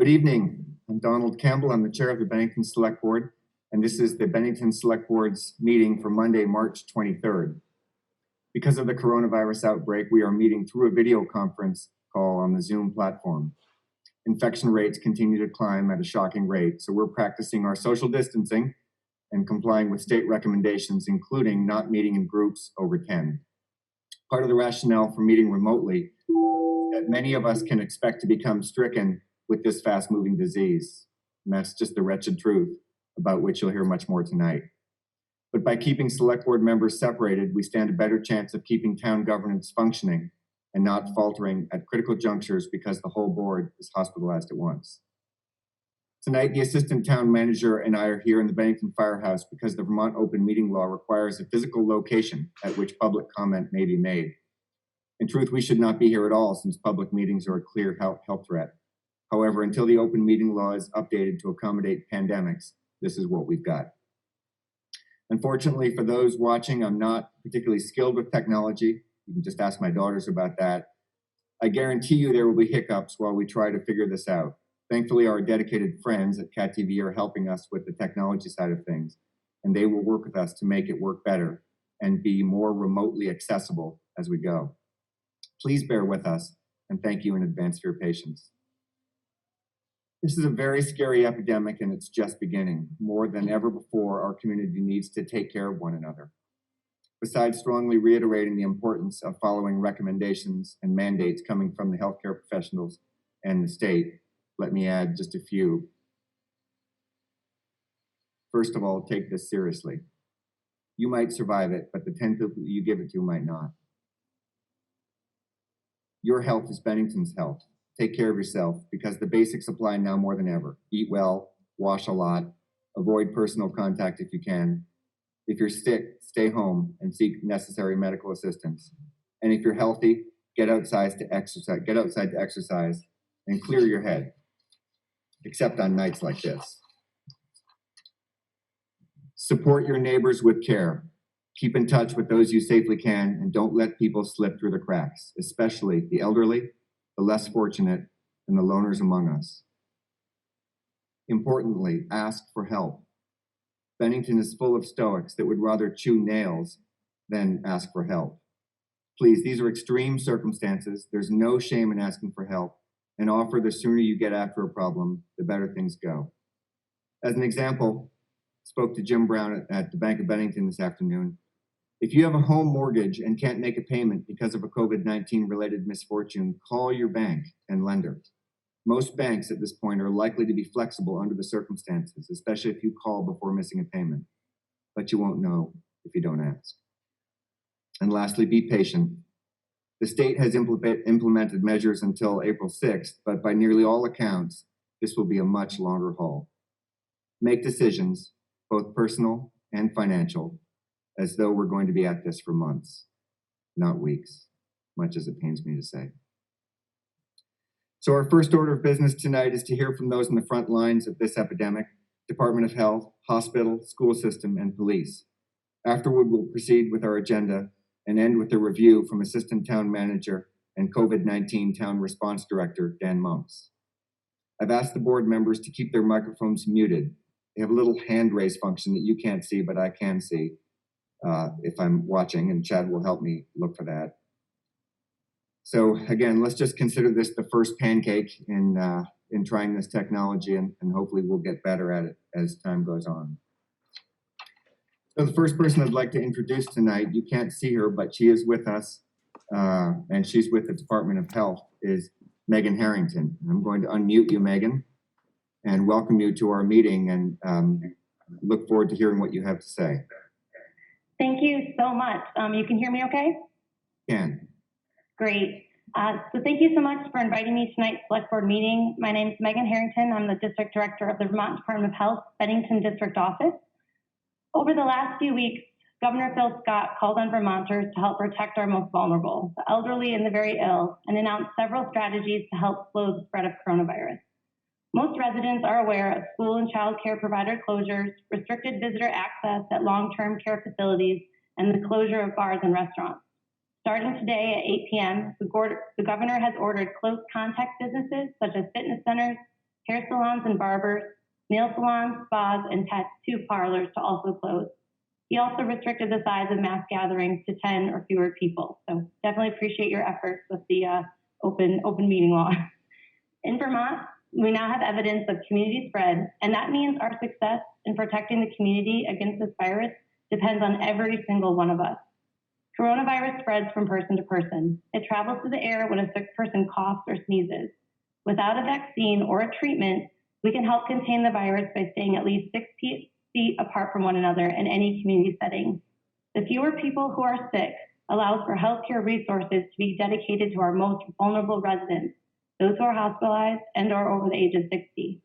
Good evening. I'm Donald Campbell. I'm the chair of the Bennington Select Board, and this is the Bennington Select Board's meeting for Monday, March 23rd. Because of the coronavirus outbreak, we are meeting through a video conference call on the Zoom platform. Infection rates continue to climb at a shocking rate, so we're practicing our social distancing and complying with state recommendations, including not meeting in groups over 10. Part of the rationale for meeting remotely is that many of us can expect to become stricken with this fast-moving disease. And that's just the wretched truth, about which you'll hear much more tonight. But by keeping select board members separated, we stand a better chance of keeping town governance functioning and not faltering at critical junctures because the whole board is hospitalized at once. Tonight, the assistant town manager and I are here in the Bennington Firehouse because the Vermont open meeting law requires a physical location at which public comment may be made. In truth, we should not be here at all since public meetings are a clear health threat. However, until the open meeting law is updated to accommodate pandemics, this is what we've got. Unfortunately, for those watching, I'm not particularly skilled with technology. You can just ask my daughters about that. I guarantee you there will be hiccups while we try to figure this out. Thankfully, our dedicated friends at Cat TV are helping us with the technology side of things, and they will work with us to make it work better and be more remotely accessible as we go. Please bear with us, and thank you in advance for your patience. This is a very scary epidemic, and it's just beginning. More than ever before, our community needs to take care of one another. Besides strongly reiterating the importance of following recommendations and mandates coming from the healthcare professionals and the state, let me add just a few. First of all, take this seriously. You might survive it, but the 10 people you give it to might not. Your health is Bennington's health. Take care of yourself because the basics apply now more than ever. Eat well, wash a lot, avoid personal contact if you can. If you're sick, stay home and seek necessary medical assistance. And if you're healthy, get outside to exercise and clear your head, except on nights like this. Support your neighbors with care. Keep in touch with those you safely can and don't let people slip through the cracks, especially the elderly, the less fortunate, and the loners among us. Importantly, ask for help. Bennington is full of stoics that would rather chew nails than ask for help. Please, these are extreme circumstances. There's no shame in asking for help, and offer the sooner you get after a problem, the better things go. As an example, I spoke to Jim Brown at the Bank of Bennington this afternoon. If you have a home mortgage and can't make a payment because of a COVID-19 related misfortune, call your bank and lender. Most banks at this point are likely to be flexible under the circumstances, especially if you call before missing a payment, but you won't know if you don't ask. And lastly, be patient. The state has implemented measures until April 6th, but by nearly all accounts, this will be a much longer haul. Make decisions, both personal and financial, as though we're going to be at this for months, not weeks, much as it pains me to say. So our first order of business tonight is to hear from those in the front lines of this epidemic: Department of Health, hospital, school system, and police. Afterward, we'll proceed with our agenda and end with a review from Assistant Town Manager and COVID-19 Town Response Director, Dan Monks. I've asked the board members to keep their microphones muted. They have a little hand raise function that you can't see, but I can see if I'm watching, and Chad will help me look for that. So again, let's just consider this the first pancake in trying this technology, and hopefully we'll get better at it as time goes on. So the first person I'd like to introduce tonight, you can't see her, but she is with us, and she's with the Department of Health, is Megan Harrington. I'm going to unmute you, Megan, and welcome you to our meeting, and look forward to hearing what you have to say. Thank you so much. You can hear me okay? Can. Great. So thank you so much for inviting me to tonight's select board meeting. My name is Megan Harrington. I'm the District Director of the Vermont Department of Health, Bennington District Office. Over the last few weeks, Governor Phil Scott called on Vermonters to help protect our most vulnerable, the elderly and the very ill, and announced several strategies to help slow the spread of coronavirus. Most residents are aware of school and child care provider closures, restricted visitor access at long-term care facilities, and the closure of bars and restaurants. Starting today at 8 p.m., the governor has ordered close contact businesses such as fitness centers, hair salons and barbers, nail salons, spas, and tattoo parlors to also close. He also restricted the size of mass gatherings to 10 or fewer people. So definitely appreciate your efforts with the open meeting law. In Vermont, we now have evidence of community spread, and that means our success in protecting the community against this virus depends on every single one of us. Coronavirus spreads from person to person. It travels through the air when a sick person coughs or sneezes. Without a vaccine or a treatment, we can help contain the virus by staying at least 6 feet apart from one another in any community setting. The fewer people who are sick allows for healthcare resources to be dedicated to our most vulnerable residents, those who are hospitalized and or over the age of 60.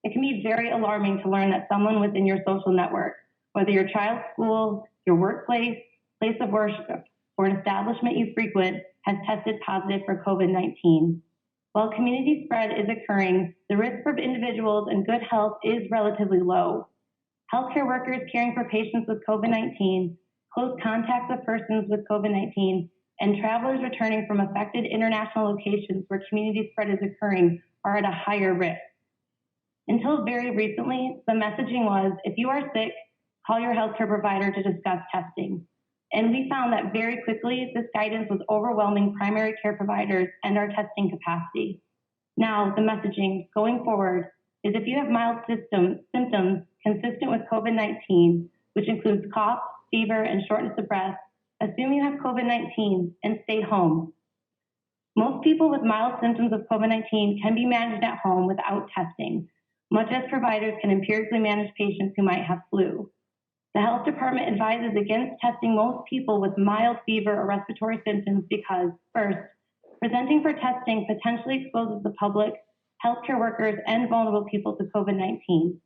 It can be very alarming to learn that someone within your social network, whether your child's school, your workplace, place of worship, or an establishment you frequent, has tested positive for COVID-19. While community spread is occurring, the risk for individuals in good health is relatively low. Healthcare workers caring for patients with COVID-19, close contacts of persons with COVID-19, and travelers returning from affected international locations where community spread is occurring are at a higher risk. Until very recently, the messaging was, if you are sick, call your healthcare provider to discuss testing. And we found that very quickly, this guidance was overwhelming primary care providers and our testing capacity. Now, the messaging going forward is if you have mild symptoms consistent with COVID-19, which includes cough, fever, and shortness of breath, assume you have COVID-19 and stay home. Most people with mild symptoms of COVID-19 can be managed at home without testing, much as providers can empirically manage patients who might have flu. The health department advises against testing most people with mild fever or respiratory symptoms because, first, presenting for testing potentially exposes the public, healthcare workers, and vulnerable people to COVID-19.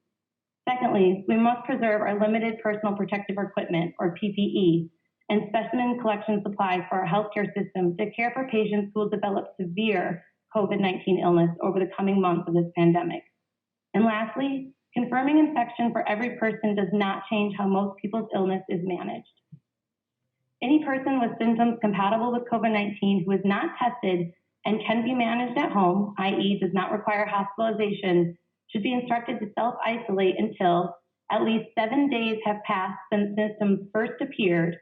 Secondly, we must preserve our limited personal protective equipment, or PPE, and specimen collection supplies for our healthcare system to care for patients who will develop severe COVID-19 illness over the coming months of this pandemic. And lastly, confirming infection for every person does not change how most people's illness is managed. Any person with symptoms compatible with COVID-19 who is not tested and can be managed at home, i.e. does not require hospitalization, should be instructed to self-isolate until at least 7 days have passed since symptoms first appeared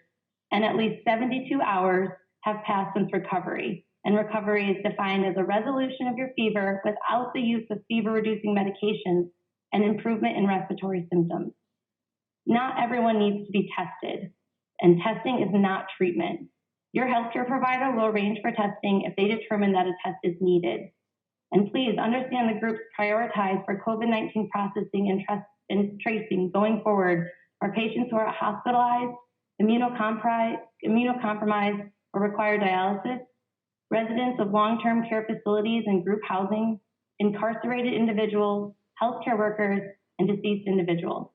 and at least 72 hours have passed since recovery. And recovery is defined as a resolution of your fever without the use of fever-reducing medications and improvement in respiratory symptoms. Not everyone needs to be tested, and testing is not treatment. Your healthcare provider will arrange for testing if they determine that a test is needed. And please understand the groups prioritized for COVID-19 processing and tracing going forward are patients who are hospitalized, immunocompromised, or require dialysis, residents of long-term care facilities and group housing, incarcerated individuals, healthcare workers, and deceased individuals.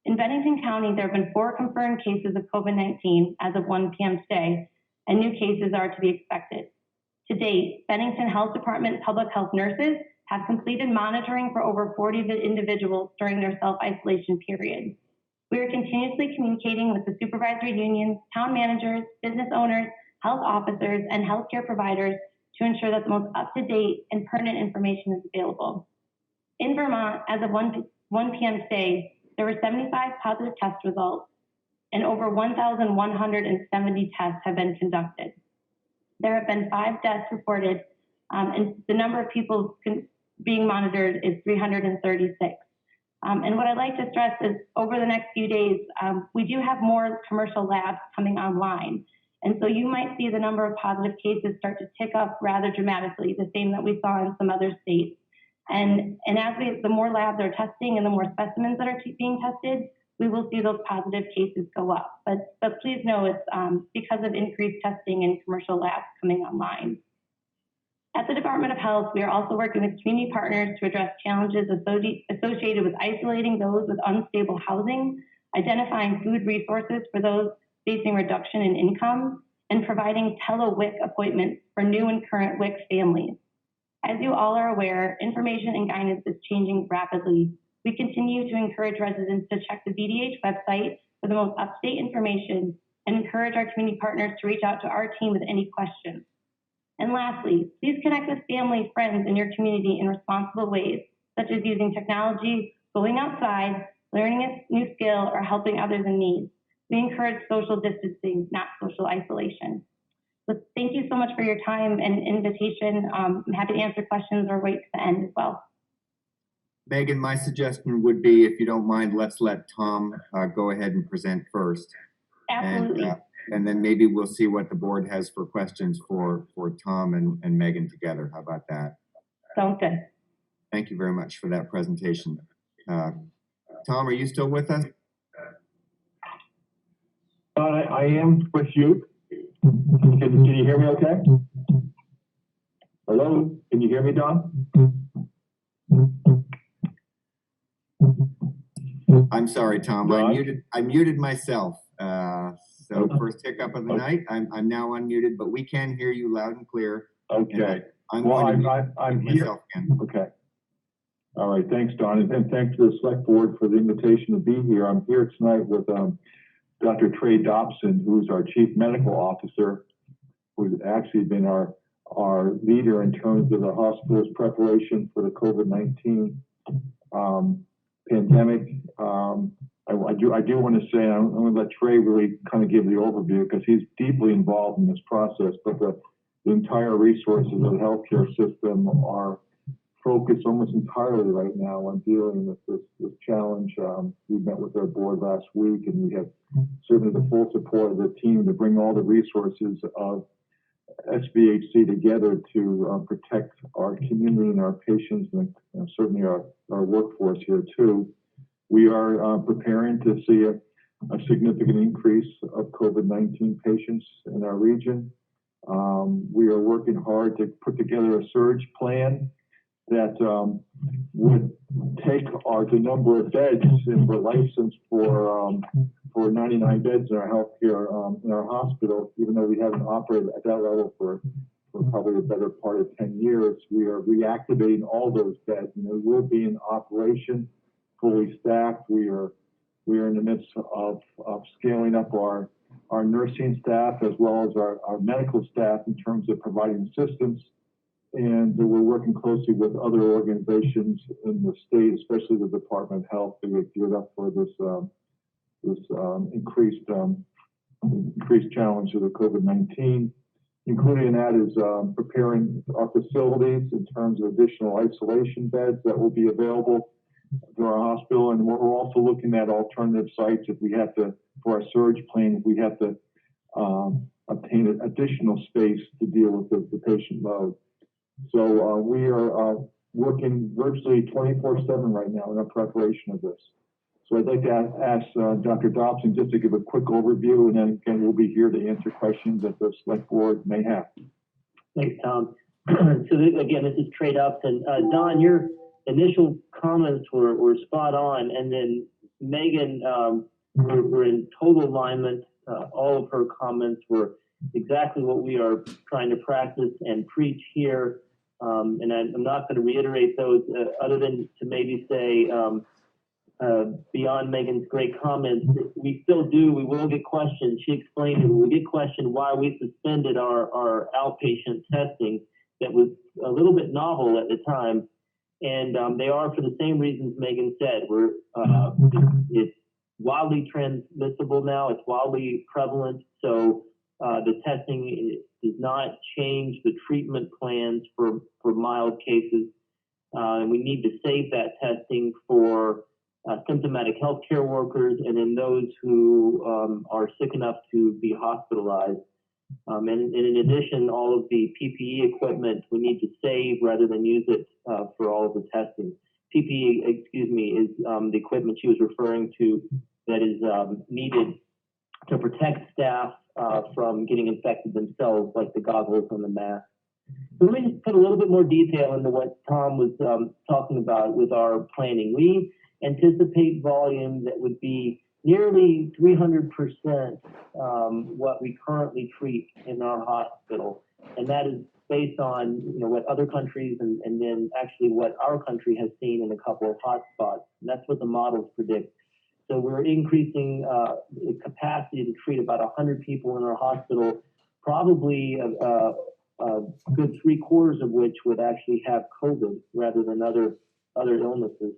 In Bennington County, there have been 4 confirmed cases of COVID-19 as of 1 p.m. today, and new cases are to be expected. To date, Bennington Health Department public health nurses have completed monitoring for over 40 individuals during their self-isolation period. We are continuously communicating with the supervisory unions, town managers, business owners, health officers, and healthcare providers to ensure that the most up-to-date and pertinent information is available. In Vermont, as of 1 p.m. today, there were 75 positive test results, and over 1,170 tests have been conducted. There have been 5 deaths reported, and the number of people being monitored is 336. And what I'd like to stress is over the next few days, we do have more commercial labs coming online. And so you might see the number of positive cases start to tick up rather dramatically, the same that we saw in some other states. And as the more labs are testing and the more specimens that are being tested, we will see those positive cases go up. But please know it's because of increased testing and commercial labs coming online. At the Department of Health, we are also working with community partners to address challenges associated with isolating those with unstable housing, identifying food resources for those facing reduction in income, and providing tele-WIC appointments for new and current WIC families. As you all are aware, information and guidance is changing rapidly. We continue to encourage residents to check the VDH website for the most up-to-date information and encourage our community partners to reach out to our team with any questions. And lastly, please connect with family, friends, and your community in responsible ways, such as using technology, going outside, learning a new skill, or helping others in need. We encourage social distancing, not social isolation. So thank you so much for your time and invitation. I'm happy to answer questions or wait to the end as well. Megan, my suggestion would be, if you don't mind, let's let Tom go ahead and present first. Absolutely. And then maybe we'll see what the board has for questions for Tom and Megan together. How about that? Sounds good. Thank you very much for that presentation. Tom, are you still with us? I am with you. Can you hear me okay? Hello? Can you hear me, Don? I'm sorry, Tom. I muted myself. So first hiccup of the night. I'm now unmuted, but we can hear you loud and clear. Okay. I'm here. Okay. All right. Thanks, Don, and thanks to the select board for the invitation to be here. I'm here tonight with Dr. Trey Dobson, who's our chief medical officer, who's actually been our leader in terms of the hospital's preparation for the COVID-19 pandemic. I do want to say, I'm going to let Trey really kind of give the overview because he's deeply involved in this process, but the entire resources of the healthcare system are focused almost entirely right now on dealing with this challenge. We met with our board last week, and we have certainly the full support of the team to bring all the resources of SBHC together to protect our community and our patients, and certainly our workforce here too. We are preparing to see a significant increase of COVID-19 patients in our region. We are working hard to put together a surge plan that would take the number of beds, and we're licensed for 99 beds in our healthcare in our hospital, even though we haven't operated at that level for probably the better part of 10 years. We are reactivating all those beds, and they will be in operation, fully staffed. We are in the midst of scaling up our nursing staff as well as our medical staff in terms of providing assistance. And we're working closely with other organizations in the state, especially the Department of Health, to get geared up for this increased challenge of the COVID-19. Including that is preparing our facilities in terms of additional isolation beds that will be available to our hospital, and we're also looking at alternative sites if we have to, for our surge plan, if we have to obtain additional space to deal with the patient load. So we are working virtually 24/7 right now in our preparation of this. So I'd like to ask Dr. Dobson just to give a quick overview, and then again, we'll be here to answer questions that the select board may have. Thanks, Tom. So again, this is Trey Dobson. Don, your initial comments were spot on, and then Megan, we're in total alignment. All of her comments were exactly what we are trying to practice and preach here. And I'm not going to reiterate those other than to maybe say, beyond Megan's great comments, we will get questions. She explained it. We will get questioned why we suspended our outpatient testing that was a little bit novel at the time. And they are for the same reasons Megan said. It's wildly transmissible now. It's wildly prevalent. So the testing does not change the treatment plans for mild cases. And we need to save that testing for symptomatic healthcare workers and then those who are sick enough to be hospitalized. And in addition, all of the PPE equipment we need to save rather than use it for all of the testing. PPE, is the equipment she was referring to that is needed to protect staff from getting infected themselves, like the goggles and the mask. So let me just put a little bit more detail into what Tom was talking about with our planning. We anticipate volume that would be nearly 300% what we currently treat in our hospital. And that is based on what other countries and then actually what our country has seen in a couple of hotspots. And that's what the models predict. So we're increasing the capacity to treat about 100 people in our hospital, probably good 3/4 of which would actually have COVID rather than other illnesses.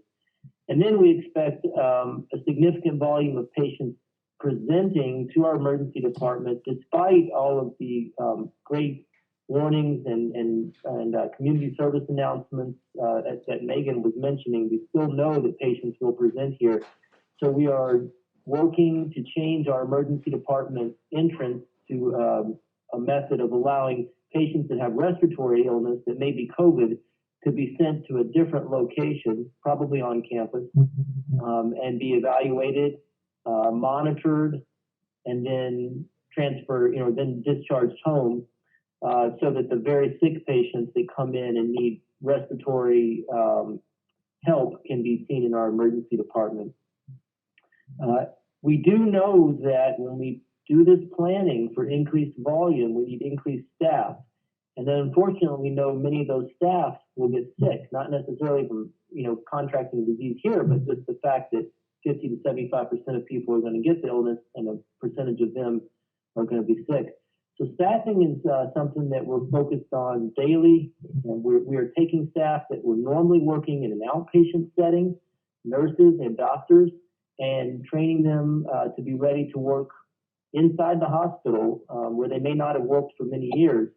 And then we expect a significant volume of patients presenting to our emergency department, despite all of the great warnings and community service announcements that Megan was mentioning. We still know that patients will present here. So we are working to change our emergency department entrance to a method of allowing patients that have respiratory illness that may be COVID to be sent to a different location, probably on campus, and be evaluated, monitored, and then then discharged home, so that the very sick patients that come in and need respiratory help can be seen in our emergency department. We do know that when we do this planning for increased volume, we need increased staff. And then unfortunately, we know many of those staff will get sick, not necessarily from, contracting the disease here, but just the fact that 50 to 75% of people are going to get the illness and a percentage of them are going to be sick. So staffing is something that we're focused on daily. And we are taking staff that were normally working in an outpatient setting, nurses and doctors, and training them to be ready to work inside the hospital where they may not have worked for many years.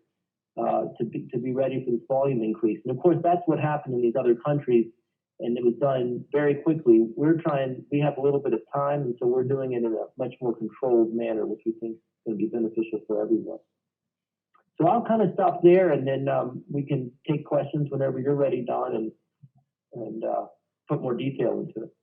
To be ready for this volume increase. And of course, that's what happened in these other countries, and it was done very quickly. We have a little bit of time, and so we're doing it in a much more controlled manner, which we think is going to be beneficial for everyone. So I'll kind of stop there, and then we can take questions whenever you're ready, Don, and put more detail into it.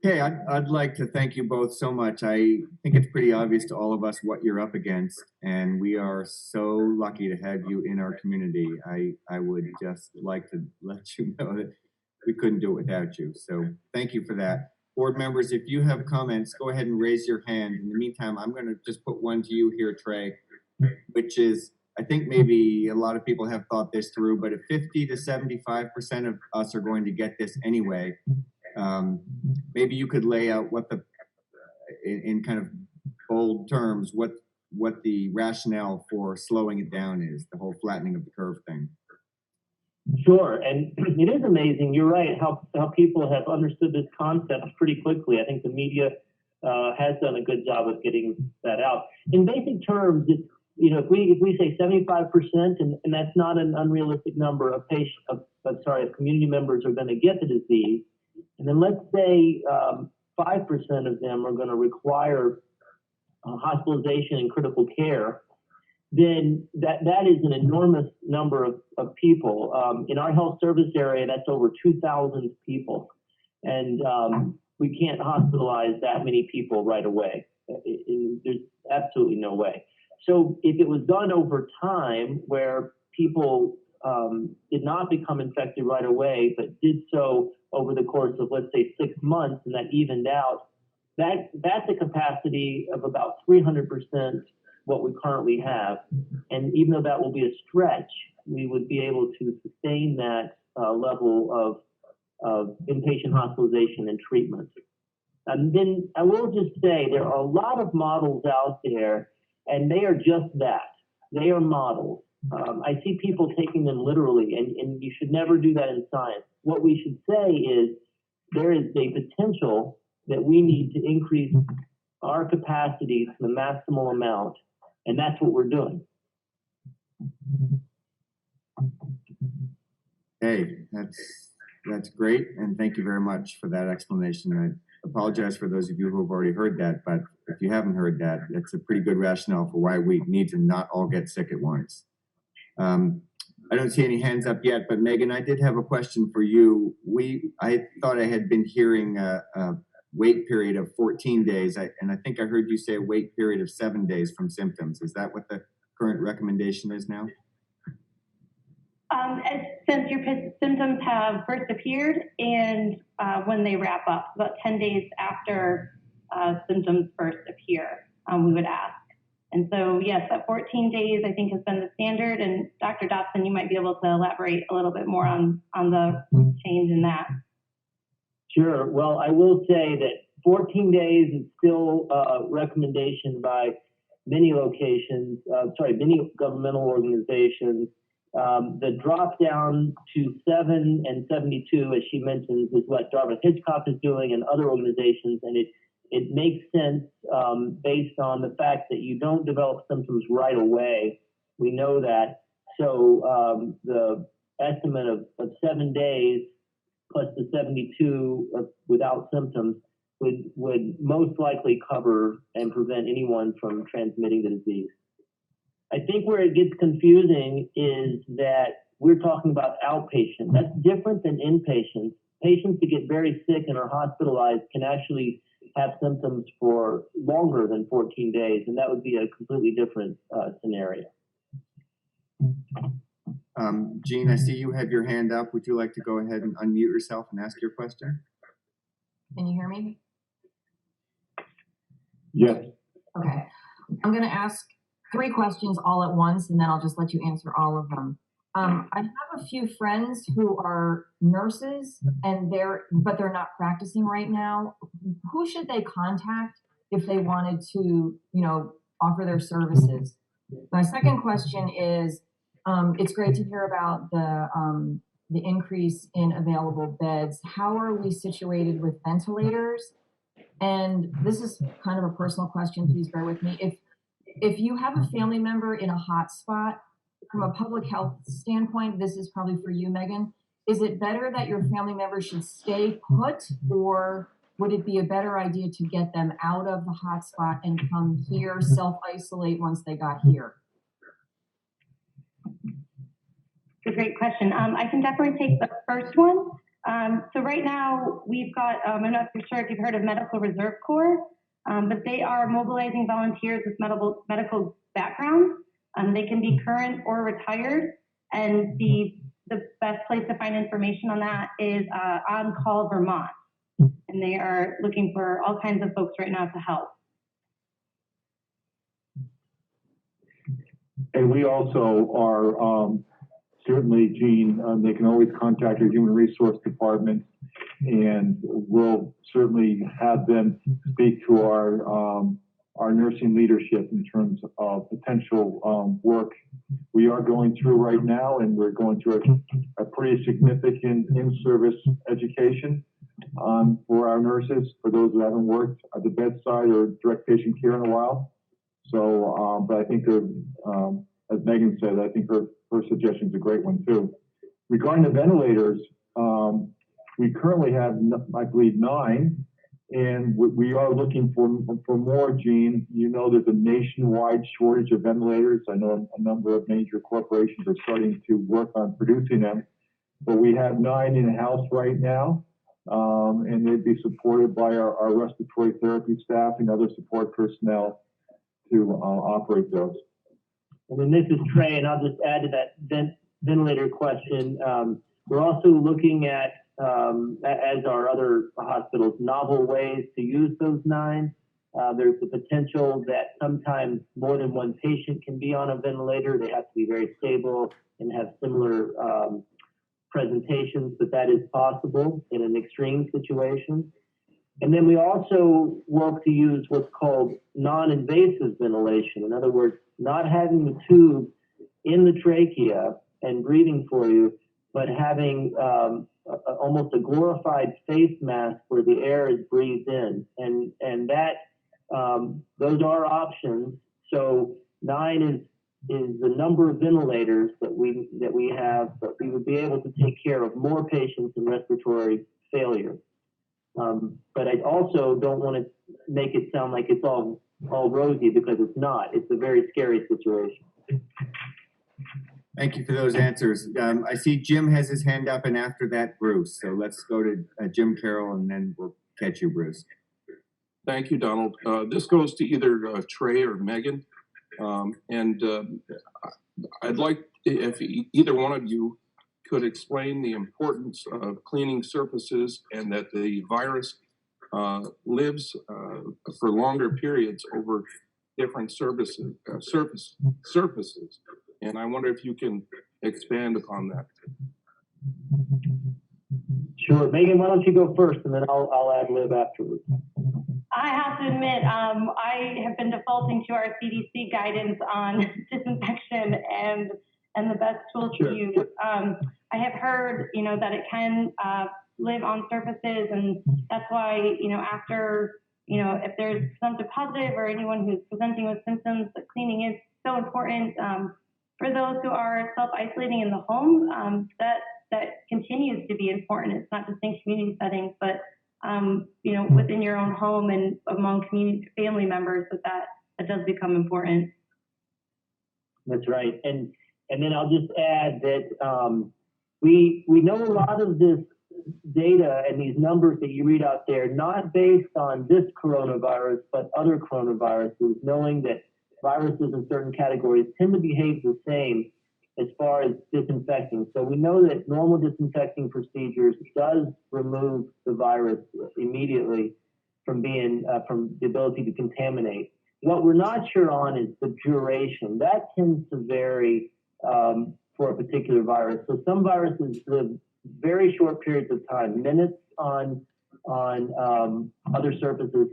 Okay, I'd like to thank you both so much. I think it's pretty obvious to all of us what you're up against, and we are so lucky to have you in our community. I would just like to let you know that we couldn't do it without you. So thank you for that. Board members, if you have comments, go ahead and raise your hand. In the meantime, I'm going to just put one to you here, Trey, which is, I think maybe a lot of people have thought this through, but if 50 to 75% of us are going to get this anyway, maybe you could lay out what in kind of bold terms, what the rationale for slowing it down is, the whole flattening of the curve thing. Sure, and it is amazing. You're right, how people have understood this concept pretty quickly. I think the media has done a good job of getting that out. In basic terms, it's, if we say 75%, and that's not an unrealistic number of community members are going to get the disease, and then let's say 5% of them are going to require hospitalization and critical care, then that is an enormous number of people. In our health service area, that's over 2,000 people. And we can't hospitalize that many people right away. There's absolutely no way. So if it was done over time where people did not become infected right away, but did so over the course of, let's say, 6 months, and that evened out, that's a capacity of about 300% what we currently have. And even though that will be a stretch, we would be able to sustain that level of inpatient hospitalization and treatment. And then I will just say there are a lot of models out there, and they are just that. They are models. I see people taking them literally, and you should never do that in science. What we should say is there is a potential that we need to increase our capacity to the maximal amount, and that's what we're doing. Hey, that's great, and thank you very much for that explanation. I apologize for those of you who have already heard that, but if you haven't heard that, that's a pretty good rationale for why we need to not all get sick at once. I don't see any hands up yet, but Megan, I did have a question for you. I thought I had been hearing a wait period of 14 days, and I think I heard you say a wait period of 7 days from symptoms. Is that what the current recommendation is now? Since your symptoms have first appeared and when they wrap up, about 10 days after symptoms first appear, we would ask. And so, yes, that 14 days, I think, has been the standard. And Dr. Dotson, you might be able to elaborate a little bit more on the change in that. Sure. Well, I will say that 14 days is still a recommendation by many locations, many governmental organizations. The drop down to 7 and 72, as she mentions, is what Dartmouth-Hitchcock is doing and other organizations, and it makes sense based on the fact that you don't develop symptoms right away. We know that. So the estimate of 7 days plus the 72 without symptoms would most likely cover and prevent anyone from transmitting the disease. I think where it gets confusing is that we're talking about outpatient. That's different than inpatient. Patients that get very sick and are hospitalized can actually have symptoms for longer than 14 days, and that would be a completely different scenario. Jean, I see you have your hand up. Would you like to go ahead and unmute yourself and ask your question? Can you hear me? Yes. Okay. I'm going to ask 3 questions all at once, and then I'll just let you answer all of them. I have a few friends who are nurses, and but they're not practicing right now. Who should they contact if they wanted to, offer their services? My second question is, it's great to hear about the increase in available beds. How are we situated with ventilators? And this is kind of a personal question, please bear with me. If you have a family member in a hot spot, from a public health standpoint, this is probably for you, Megan, is it better that your family member should stay put, or would it be a better idea to get them out of the hot spot and come here, self-isolate once they got here? It's a great question. I can definitely take the first one. So right now we've got, I'm not sure if you've heard of Medical Reserve Corps, but they are mobilizing volunteers with medical backgrounds. They can be current or retired, and the best place to find information on that is On Call Vermont, and they are looking for all kinds of folks right now to help. And we also are certainly, Jean, they can always contact your human resource department, and we'll certainly have them speak to our nursing leadership in terms of potential work we are going through right now, and we're going through a pretty significant in-service education for our nurses, for those who haven't worked at the bedside or direct patient care in a while. So, but I think, as Megan said, I think her suggestion is a great one too. Regarding the ventilators, we currently have, I believe, 9. And we are looking for more, Jean. There's a nationwide shortage of ventilators. I know a number of major corporations are starting to work on producing them. But we have 9 in-house right now, and they'd be supported by our respiratory therapy staff and other support personnel to operate those. And then this is Trey, and I'll just add to that ventilator question. We're also looking at, as our other hospitals, novel ways to use those 9. There's the potential that sometimes more than one patient can be on a ventilator. They have to be very stable and have similar presentations, but that is possible in an extreme situation. And then we also work to use what's called non-invasive ventilation. In other words, not having the tube in the trachea and breathing for you, but having almost a glorified face mask where the air is breathed in, and that those are options. So 9 is the number of ventilators that we have, but we would be able to take care of more patients in respiratory failure. But I also don't want to make it sound like it's all rosy, because it's not. It's a very scary situation. Thank you for those answers. I see Jim has his hand up, and after that, Bruce. So let's go to Jim Carroll, and then we'll catch you, Bruce. Thank you, Donald. This goes to either Trey or Megan. I'd like if either one of you could explain the importance of cleaning surfaces, and that the virus lives for longer periods over different surfaces. And I wonder if you can expand upon that. Sure. Megan, why don't you go first, and then I'll ad lib afterwards. I have to admit, I have been defaulting to our CDC guidance on disinfection and the best tool to use. I have heard, that it can live on surfaces, and that's why, after, if there's presumptive positive or anyone who's presenting with symptoms, the cleaning is so important. For those who are self-isolating in the home, that continues to be important. It's not just in community settings, but within your own home and among community family members, that does become important. That's right. And then I'll just add that we know a lot of this data and these numbers that you read out there, not based on this coronavirus, but other coronaviruses, knowing that viruses in certain categories tend to behave the same as far as disinfecting. So we know that normal disinfecting procedures does remove the virus immediately from the ability to contaminate. What we're not sure on is the duration. That tends to vary for a particular virus. So some viruses live very short periods of time, minutes on other surfaces,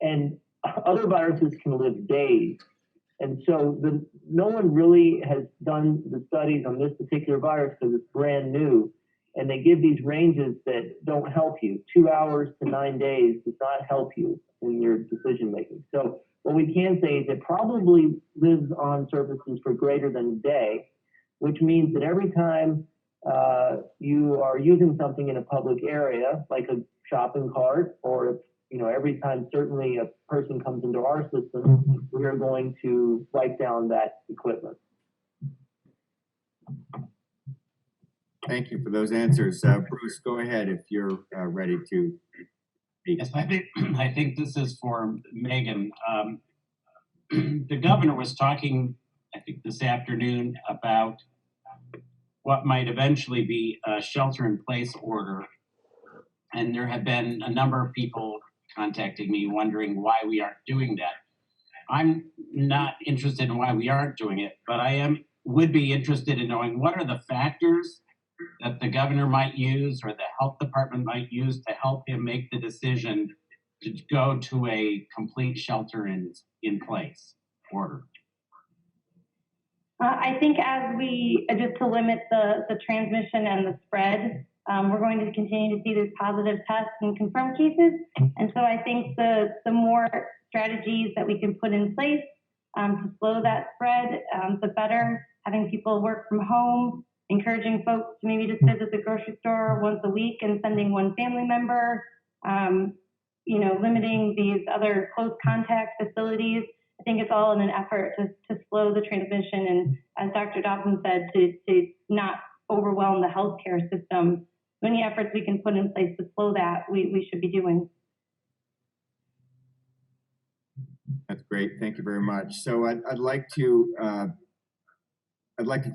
and other viruses can live days. And so no one really has done the studies on this particular virus because it's brand new. And they give these ranges that don't help you. 2 hours to 9 days does not help you in your decision making. So what we can say is it probably lives on surfaces for greater than a day, which means that every time you are using something in a public area, like a shopping cart, or every time certainly a person comes into our system, we are going to wipe down that equipment. Thank you for those answers. Bruce, go ahead if you're ready to speak. Yes, I think this is for Megan. The governor was talking, I think this afternoon, about what might eventually be a shelter-in-place order. And there have been a number of people contacting me wondering why we aren't doing that. I'm not interested in why we aren't doing it, but would be interested in knowing what are the factors that the governor might use or the health department might use to help him make the decision to go to a complete shelter-in place order. I think just to limit the transmission and the spread, we're going to continue to see these positive tests and confirmed cases. And so I think the more strategies that we can put in place to slow that spread, the better. Having people work from home, encouraging folks to maybe just visit the grocery store once a week and sending one family member, limiting these other close contact facilities. I think it's all in an effort to slow the transmission, and as Dr. Dobson said, to not overwhelm the healthcare system. Any efforts we can put in place to slow that, we should be doing. That's great. Thank you very much. So I'd like to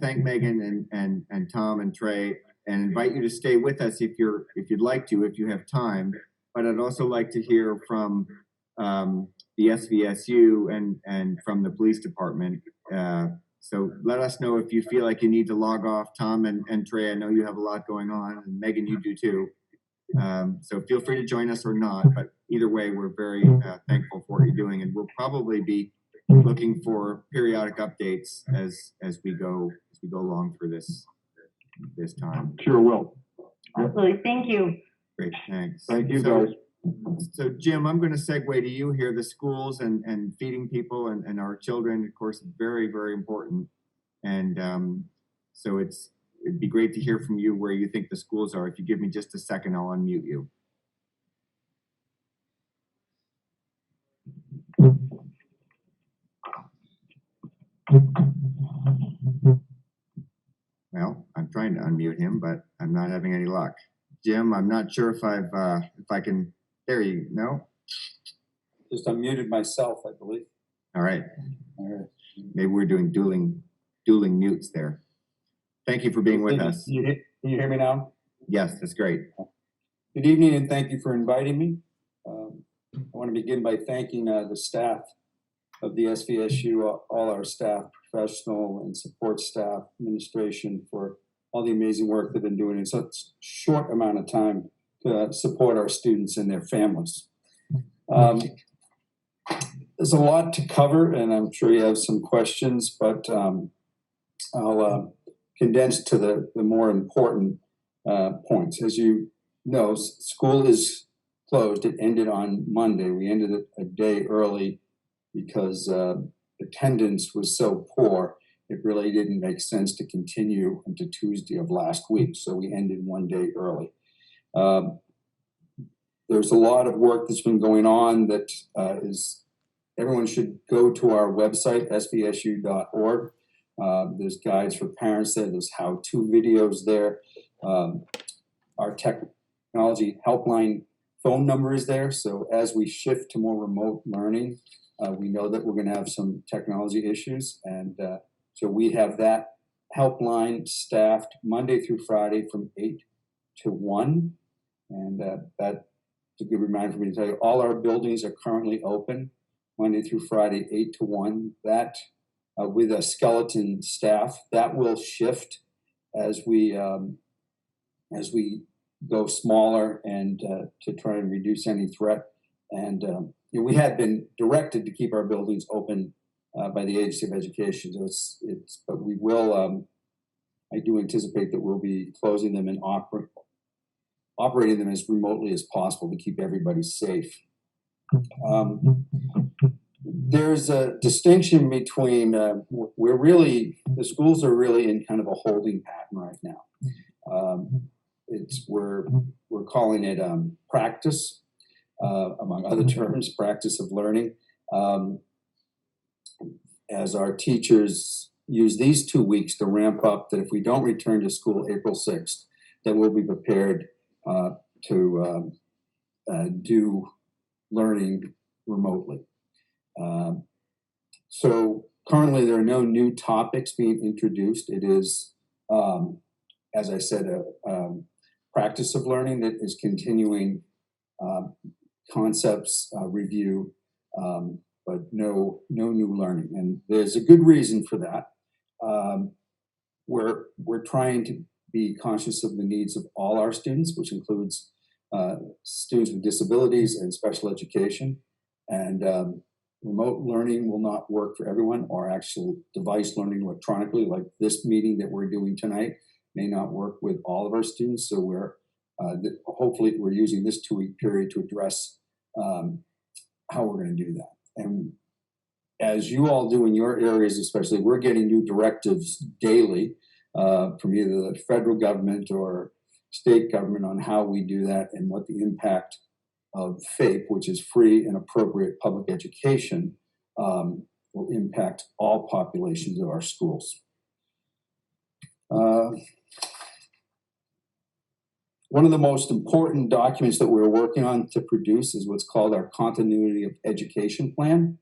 thank Megan and Tom and Trey, and invite you to stay with us if you'd like to, if you have time. But I'd also like to hear from the SVSU and from the police department. So let us know if you feel like you need to log off. Tom and Trey, I know you have a lot going on, and Megan, you do too. So feel free to join us or not, but either way, we're very thankful for what you're doing, and we'll probably be looking for periodic updates as we go along through this time. Sure will. Absolutely. Thank you. Great, thanks. Thank you, guys. So Jim, I'm going to segue to you here. The schools and feeding people and our children, of course, very, very important. And so it'd be great to hear from you where you think the schools are. If you give me just a second, I'll unmute you. Well, I'm trying to unmute him, but I'm not having any luck. Jim, I'm not sure if I can. There you no. Just unmuted myself, I believe. All right. All right. Maybe we're doing dueling mutes there. Thank you for being with us. Can you hear me now? Yes, that's great. Good evening, and thank you for inviting me. I want to begin by thanking the staff of the SVSU, all our staff, professional and support staff, administration, for all the amazing work they've been doing in such a short amount of time to support our students and their families. There's a lot to cover, and I'm sure you have some questions, but I'll condense to the more important points. As you know, school is closed. It ended on Monday. We ended it a day early because attendance was so poor. It really didn't make sense to continue into Tuesday of last week, so we ended one day early. There's a lot of work that's been going on that everyone should go to our website, svsu.org. There's guides for parents there. There's how-to videos there. Our technology helpline phone number is there. So as we shift to more remote learning, we know that we're going to have some technology issues. And so we have that helpline staffed Monday through Friday from 8 to 1. And that's a good reminder for me to tell you, all our buildings are currently open Monday through Friday, 8 to 1. That with a skeleton staff, that will shift as we go smaller and to try and reduce any threat. And we had been directed to keep our buildings open by the Agency of Education. So but we will. I do anticipate that we'll be closing them and operating them as remotely as possible to keep everybody safe. There's a distinction between the schools are really in kind of a holding pattern right now. We're calling it practice, among other terms, practice of learning, as our teachers use these 2 weeks to ramp up that if we don't return to school April 6th, that we'll be prepared to do learning remotely. So currently there are no new topics being introduced. It is, as I said, a practice of learning that is continuing concepts review, but no new learning. And there's a good reason for that. We're trying to be conscious of the needs of all our students, which includes students with disabilities and special education. And remote learning will not work for everyone, or actual device learning electronically, like this meeting that we're doing tonight, may not work with all of our students. So hopefully we're using this 2-week period to address how we're going to do that. And as you all do in your areas, especially, we're getting new directives daily from either the federal government or state government on how we do that and what the impact of FAPE, which is free and appropriate public education, will impact all populations of our schools. One of the most important documents that we're working on to produce is what's called our Continuity of Education Plan.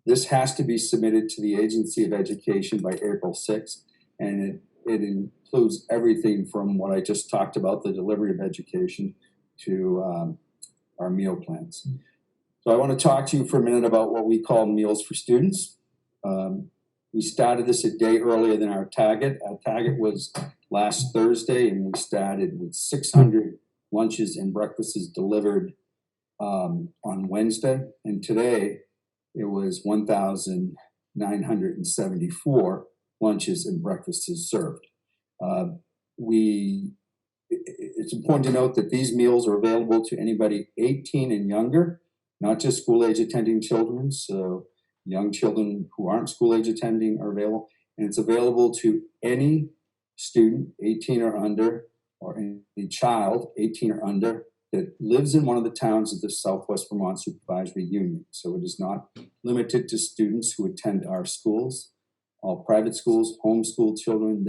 This has to be submitted to the Agency of Education by April 6th, and it includes everything from what I just talked about, the delivery of education, to our meal plans. So I want to talk to you for a minute about what we call Meals for Students. We started this a day earlier than our target. Our target was last Thursday, and we started with 600 lunches and breakfasts delivered on Wednesday. And today it was 1,974 lunches and breakfasts served. It's important to note that these meals are available to anybody 18 and younger, not just school-age attending children. So young children who aren't school-age attending are available. And it's available to any student 18 or under, or any child 18 or under that lives in one of the towns of the Southwest Vermont Supervisory Union. So it is not limited to students who attend our schools. All private schools, homeschool children,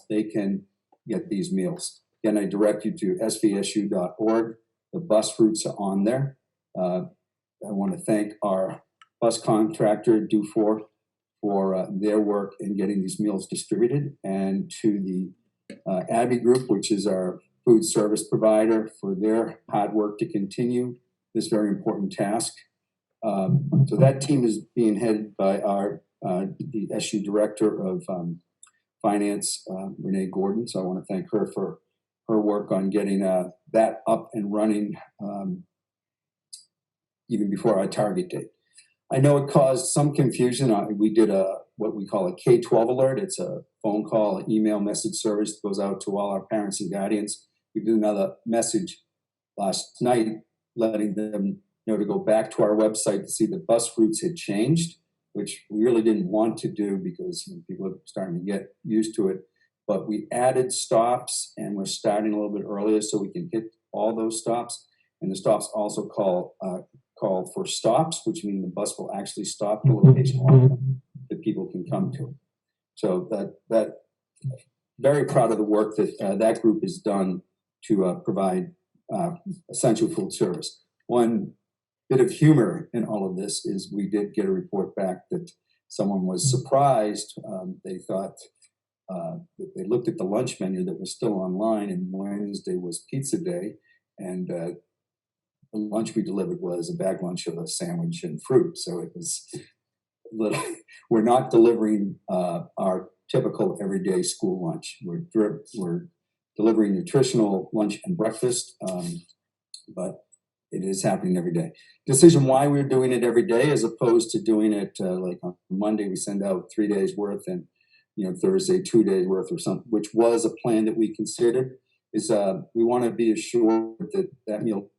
they can get these meals. Again, I direct you to svsu.org. The bus routes are on there. I want to thank our bus contractor, Dufour, for their work in getting these meals distributed, and to the Abbey Group, which is our food service provider, for their hard work to continue this very important task. So that team is being headed by the SU Director of Finance, Renee Gordon. So I want to thank her for her work on getting that up and running even before our target date. I know it caused some confusion. We did what we call a K-12 alert. It's a phone call, email message service that goes out to all our parents and guardians. We did another message last night letting them know to go back to our website to see the bus routes had changed, which we really didn't want to do because people are starting to get used to it. But we added stops, and we're starting a little bit earlier so we can hit all those stops. And the stops also call for stops, which mean the bus will actually stop the location that people can come to. So that very proud of the work that that group has done to provide essential food service. One bit of humor in all of this is we did get a report back that someone was surprised. They thought they looked at the lunch menu that was still online, and Wednesday was pizza day, and the lunch we delivered was a bag lunch of a sandwich and fruit. So it was we're not delivering our typical everyday school lunch. We're delivering nutritional lunch and breakfast, but it is happening every day. Decision why we're doing it every day as opposed to doing it like on Monday we send out 3 days worth and Thursday 2 days worth or something, which was a plan that we considered, is we want to be assured that that meal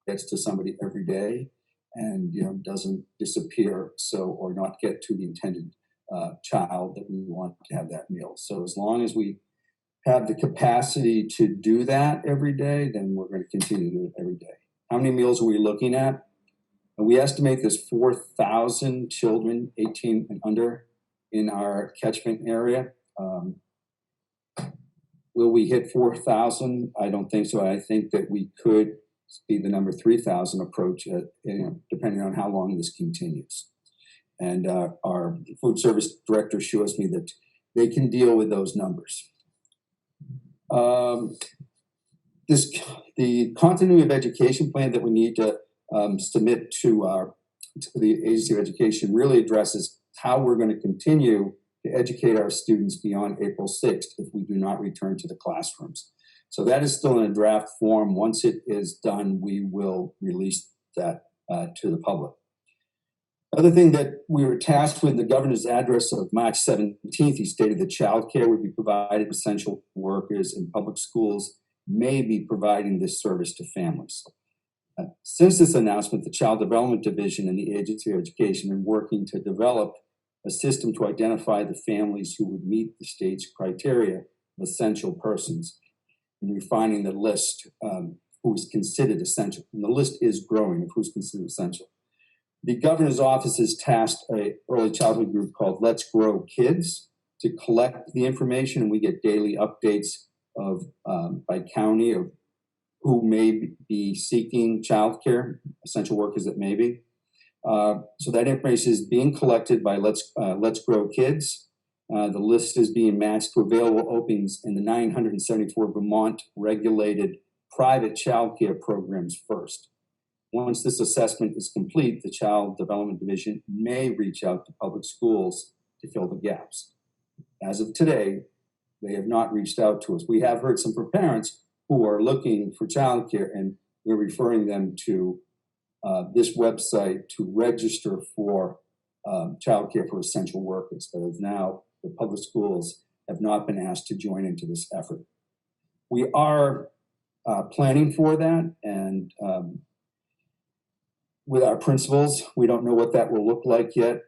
gets to somebody every day and doesn't disappear or not get to the intended child that we want to have that meal. So as long as we have the capacity to do that every day, then we're going to continue to do it every day. How many meals are we looking at? We estimate there's 4,000 children 18 and under in our catchment area. Will we hit 4,000? I don't think so. I think that we could see the number 3,000 approach, depending on how long this continues. And our food service director assures me that they can deal with those numbers. The continuity of education plan that we need to submit to the Agency of Education really addresses how we're going to continue to educate our students beyond April 6th if we do not return to the classrooms. So that is still in a draft form. Once it is done, we will release that to the public. Other thing that we were tasked with, the governor's address of March 17th, he stated that childcare would be provided to essential workers in public schools may be providing this service to families. Since this announcement, the Child Development Division and the Agency of Education have been working to develop a system to identify the families who would meet the state's criteria of essential persons and refining the list who is considered essential. And the list is growing of who's considered essential. The governor's office has tasked an early childhood group called Let's Grow Kids to collect the information, and we get daily updates of by county of who may be seeking childcare, essential workers that may be. So that information is being collected by Let's Grow Kids. The list is being matched to available openings in the 974 Vermont regulated private childcare programs first. Once this assessment is complete, the Child Development Division may reach out to public schools to fill the gaps. As of today, they have not reached out to us. We have heard some from parents who are looking for childcare, and we're referring them to this website to register for childcare for essential workers. But as now, the public schools have not been asked to join into this effort. We are planning for that, and with our principals, we don't know what that will look like yet,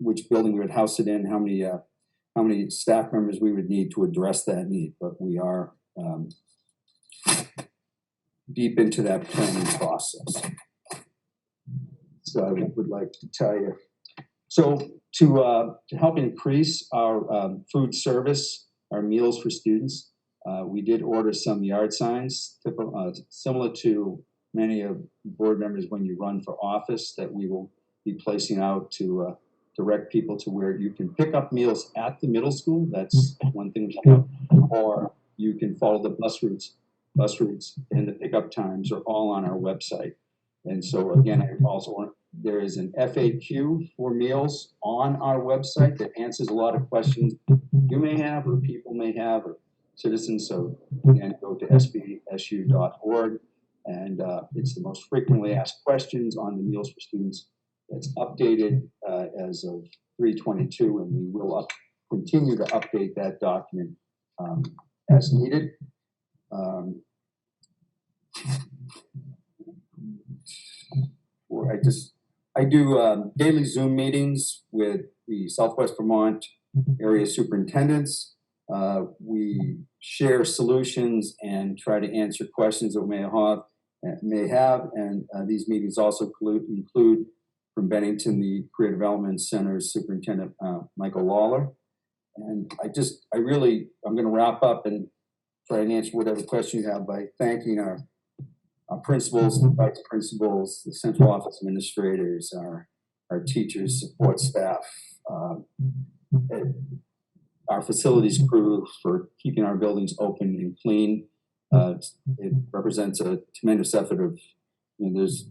which building we would house it in, how many staff members we would need to address that need. But we are deep into that planning process. So I would like to tell you. So to help increase our food service, our meals for students, we did order some yard signs, similar to many of board members when you run for office, that we will be placing out to direct people to where you can pick up meals at the middle school. That's one thing, or you can follow the bus routes, and the pickup times are all on our website. And so again, there is an FAQ for meals on our website that answers a lot of questions you may have, or people may have, or citizens. So again, go to sbsu.org. And it's the most frequently asked questions on the Meals for Students. It's updated as of 3/22, and we will continue to update that document as needed. I do daily Zoom meetings with the Southwest Vermont area superintendents. We share solutions and try to answer questions that we may have. And these meetings also include from Bennington, the Career Development Center's Superintendent Michael Lawler. And I'm going to wrap up and try and answer whatever question you have by thanking our principals, the vice principals, the central office administrators, our teachers, support staff, our facilities crew for keeping our buildings open and clean. It represents a tremendous effort of, there's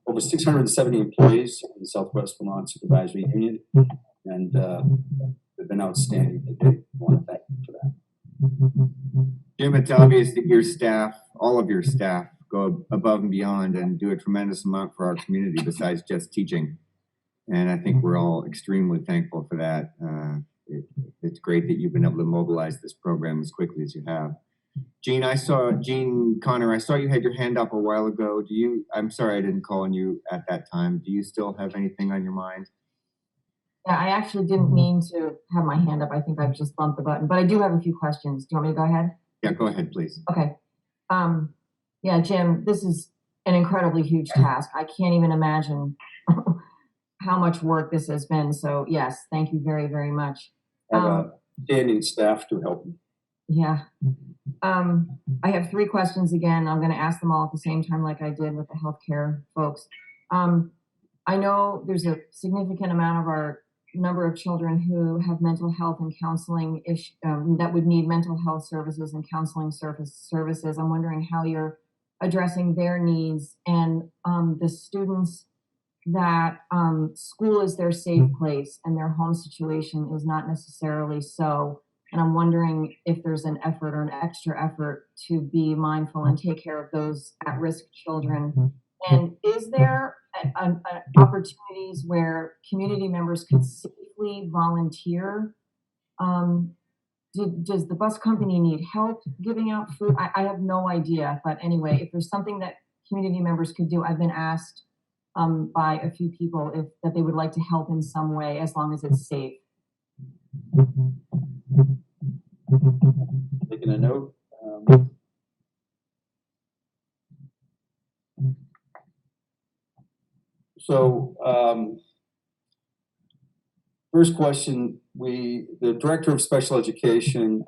over 670 employees in the Southwest Vermont Supervisory Union, and they've been outstanding. I want to thank you for that. Jim, it's obvious that your staff, all of your staff, go above and beyond and do a tremendous amount for our community besides just teaching. And I think we're all extremely thankful for that. It's great that you've been able to mobilize this program as quickly as you have. Jean Connor, I saw you had your hand up a while ago. I'm sorry I didn't call on you at that time. Do you still have anything on your mind? Yeah, I actually didn't mean to have my hand up. I think I've just bumped the button, but I do have a few questions. Do you want me to go ahead? Yeah, go ahead, please. Okay. Yeah, Jim, this is an incredibly huge task. I can't even imagine how much work this has been. So yes, thank you very, very much. I have standing staff to help me. Yeah. I have 3 questions again. I'm going to ask them all at the same time like I did with the healthcare folks. I know there's a significant amount of our number of children who have mental health and counseling that would need mental health services and counseling services. I'm wondering how you're addressing their needs, and the students that school is their safe place and their home situation is not necessarily so. And I'm wondering if there's an effort or an extra effort to be mindful and take care of those at-risk children. And is there opportunities where community members could safely volunteer? Does the bus company need help giving out food? I have no idea. But anyway, if there's something that community members could do, I've been asked by a few people that they would like to help in some way, as long as it's safe. Taking a note. First question, the Director of Special Education,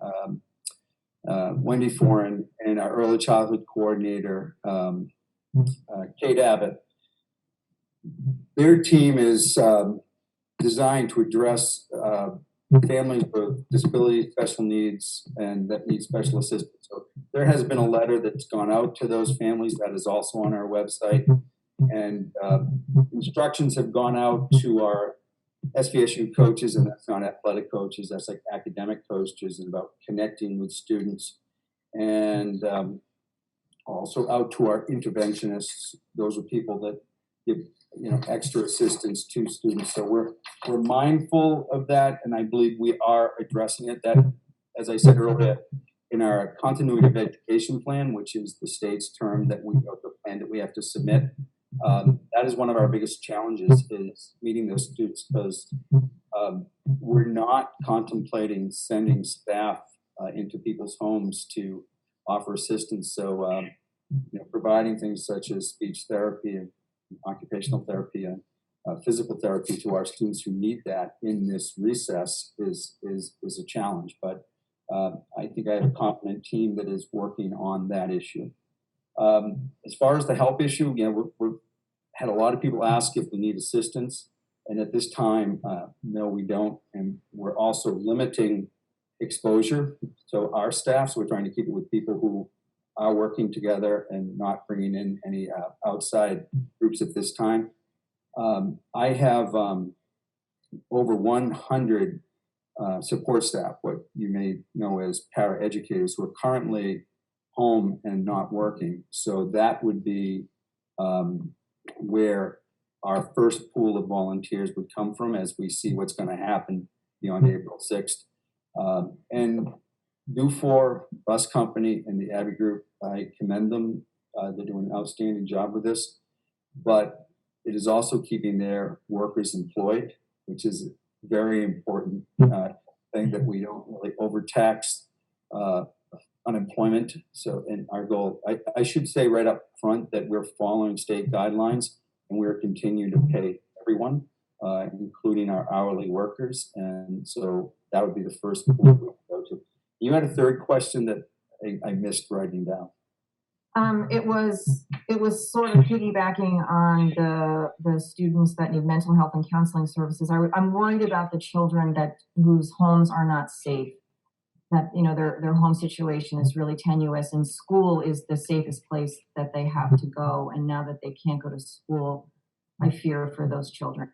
Wendy Foran, and our Early Childhood Coordinator, Kate Abbott, their team is designed to address families with disabilities, special needs, and that need special assistance. So there has been a letter that's gone out to those families that is also on our website, and instructions have gone out to our SVSU coaches, and that's not athletic coaches, that's like academic coaches, and about connecting with students, and also out to our interventionists. Those are people that give extra assistance to students. So we're mindful of that, and I believe we are addressing it. That, as I said earlier, in our continuity of education plan, which is the state's term the plan that we have to submit, that is one of our biggest challenges, is meeting those students, because we're not contemplating sending staff into people's homes to offer assistance. So providing things such as speech therapy and occupational therapy and physical therapy to our students who need that in this recess is a challenge. But I think I have a competent team that is working on that issue. As far as the help issue, we've had a lot of people ask if we need assistance, and at this time, no, we don't. And we're also limiting exposure. So our staff, so we're trying to keep it with people who are working together and not bringing in any outside groups at this time. I have over 100 support staff, what you may know as paraeducators, who are currently home and not working. So that would be where our first pool of volunteers would come from as we see what's going to happen beyond April 6th. And Do4 Bus Company and the Abbey Group, I commend them. They're doing an outstanding job with this. But it is also keeping their workers employed, which is a very important thing, that we don't really overtax unemployment. So, in our goal, I should say right up front that we're following state guidelines, and we're continuing to pay everyone, including our hourly workers. And so that would be the first pool we would go to. You had a third question that I missed writing down. It was sort of piggybacking on the students that need mental health and counseling services. I'm worried about the children whose homes are not safe, that, you know, their home situation is really tenuous, and school is the safest place that they have to go. And now that they can't go to school, I fear for those children.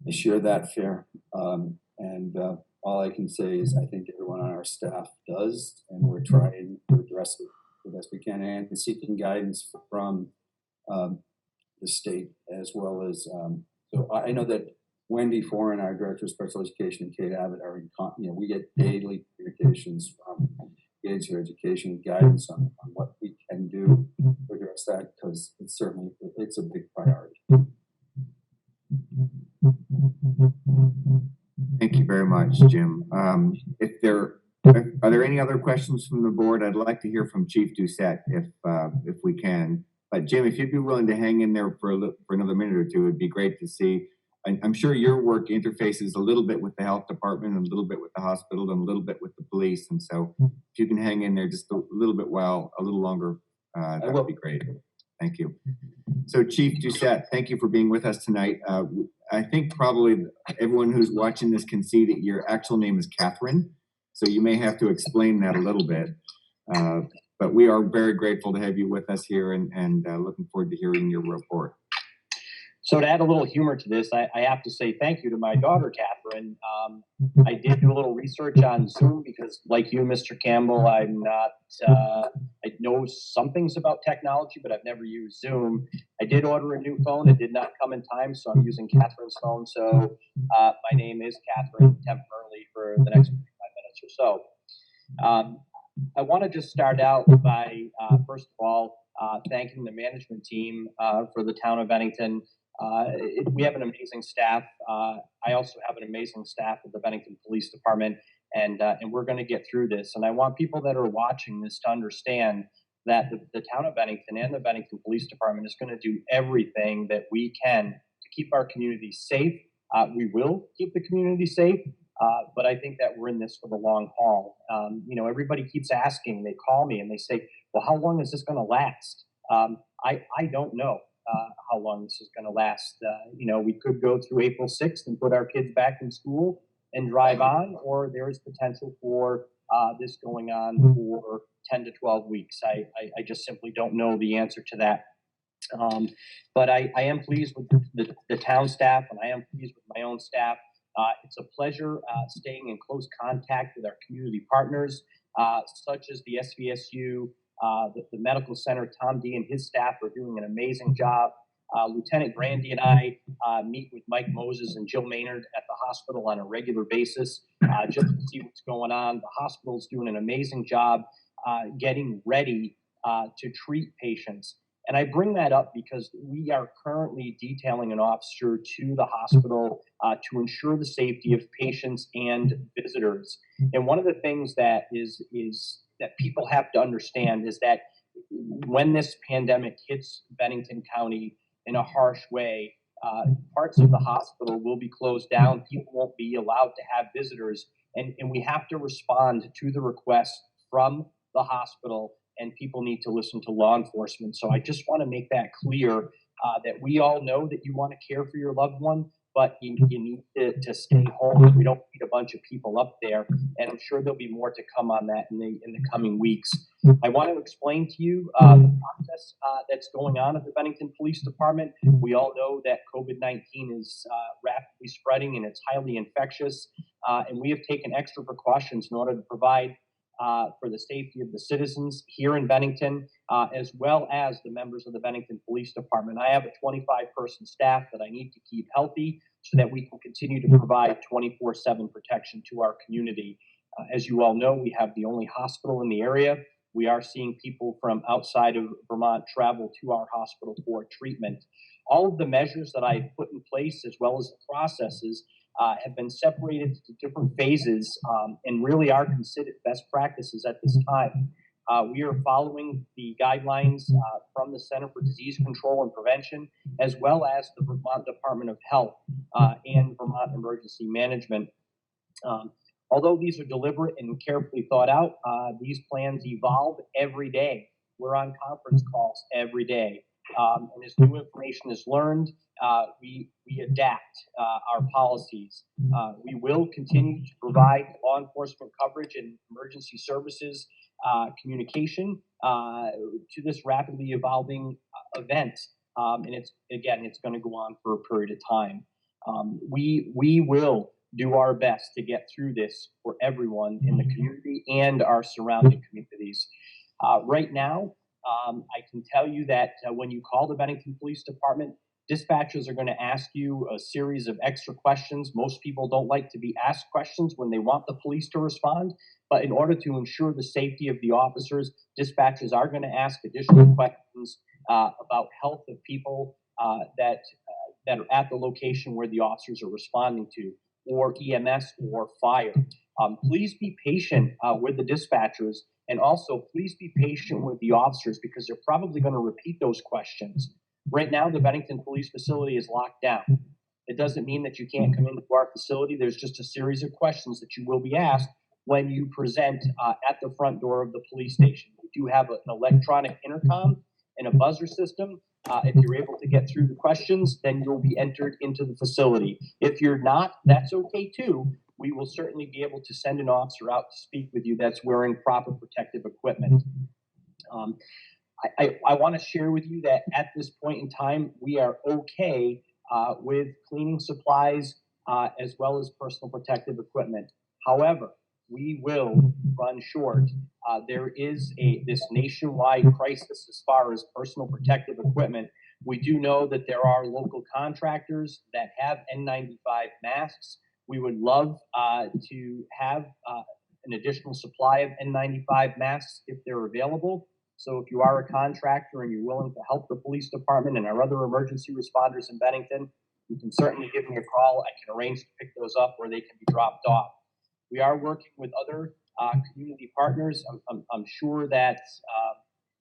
I share that fear. All I can say is I think everyone on our staff does, and we're trying to address it the best we can, and seeking guidance from the state, as well as, so I know that Wendy Foran, our Director of Special Education, and Kate Abbott are we get daily communications from Gates for Education, guidance on what we can do to address that, because it's a big priority. Thank you very much, Jim. Are there any other questions from the board? I'd like to hear from Chief Doucette if we can. But Jim, if you'd be willing to hang in there for another minute or two, it'd be great to see. I'm sure your work interfaces a little bit with the health department, and a little bit with the hospital, and a little bit with the police. And so if you can hang in there just a little longer, that would be great. Thank you. So Chief Doucette, thank you for being with us tonight. I think probably everyone who's watching this can see that your actual name is Catherine. So you may have to explain that a little bit. But we are very grateful to have you with us here, and looking forward to hearing your report. So to add a little humor to this, I have to say thank you to my daughter, Catherine. I did do a little research on Zoom because, like you, Mr. Campbell, I'm not, I know some things about technology, but I've never used Zoom. I did order a new phone. It did not come in time, so I'm using Catherine's phone. So my name is Catherine temporarily for the next 45 minutes or so. I want to just start out by, first of all, thanking the management team for the town of Bennington. We have an amazing staff. I also have an amazing staff at the Bennington Police Department, and we're going to get through this. And I want people that are watching this to understand that the town of Bennington and the Bennington Police Department is going to do everything that we can to keep our community safe. We will keep the community safe, but I think that we're in this for the long haul. Everybody keeps asking, they call me and they say, well, how long is this going to last? I don't know how long this is going to last. We could go through April 6th and put our kids back in school and drive on, or there is potential for this going on for 10 to 12 weeks. I just simply don't know the answer to that. But I am pleased with the town staff, and I am pleased with my own staff. It's a pleasure staying in close contact with our community partners, such as the SVSU, the medical center. Tom D and his staff are doing an amazing job. Lieutenant Grandy and I meet with Mike Moses and Jill Maynard at the hospital on a regular basis just to see what's going on. The hospital's doing an amazing job getting ready to treat patients. And I bring that up because we are currently detailing an officer to the hospital to ensure the safety of patients and visitors. And one of the things that is that people have to understand is that when this pandemic hits Bennington County in a harsh way, parts of the hospital will be closed down. People won't be allowed to have visitors, and we have to respond to the request from the hospital, and people need to listen to law enforcement. So I just want to make that clear that we all know that you want to care for your loved one, but you need to stay home. We don't need a bunch of people up there, and I'm sure there'll be more to come on that in the coming weeks. I want to explain to you the process that's going on at the Bennington Police Department. We all know that COVID-19 is rapidly spreading and it's highly infectious, and we have taken extra precautions in order to provide for the safety of the citizens here in Bennington, as well as the members of the Bennington Police Department. I have a 25-person staff that I need to keep healthy so that we can continue to provide 24/7 protection to our community. As you all know, we have the only hospital in the area. We are seeing people from outside of Vermont travel to our hospital for treatment. All of the measures that I put in place, as well as the processes, have been separated to different phases and really are considered best practices at this time. We are following the guidelines from the Center for Disease Control and Prevention, as well as the Vermont Department of Health and Vermont Emergency Management. Although these are deliberate and carefully thought out, these plans evolve every day. We're on conference calls every day. And as new information is learned, we adapt our policies. We will continue to provide law enforcement coverage and emergency services communication to this rapidly evolving event. And it's going to go on for a period of time. We will do our best to get through this for everyone in the community and our surrounding communities. Right now, I can tell you that when you call the Bennington Police Department, dispatchers are going to ask you a series of extra questions. Most people don't like to be asked questions when they want the police to respond, but in order to ensure the safety of the officers, dispatchers are going to ask additional questions about health of people that are at the location where the officers are responding to, or EMS or fire. Please be patient with the dispatchers, and also please be patient with the officers because they're probably going to repeat those questions. Right now, the Bennington Police Facility is locked down. It doesn't mean that you can't come into our facility. There's just a series of questions that you will be asked when you present at the front door of the police station. We do have an electronic intercom and a buzzer system. If you're able to get through the questions, then you'll be entered into the facility. If you're not, that's okay too. We will certainly be able to send an officer out to speak with you that's wearing proper protective equipment. I want to share with you that at this point in time, we are okay with cleaning supplies as well as personal protective equipment. However, we will run short. There is this nationwide crisis as far as personal protective equipment. We do know that there are local contractors that have N95 masks. We would love to have an additional supply of N95 masks if they're available. So if you are a contractor and you're willing to help the police department and our other emergency responders in Bennington, you can certainly give me a call. I can arrange to pick those up where they can be dropped off. We are working with other community partners. I'm sure that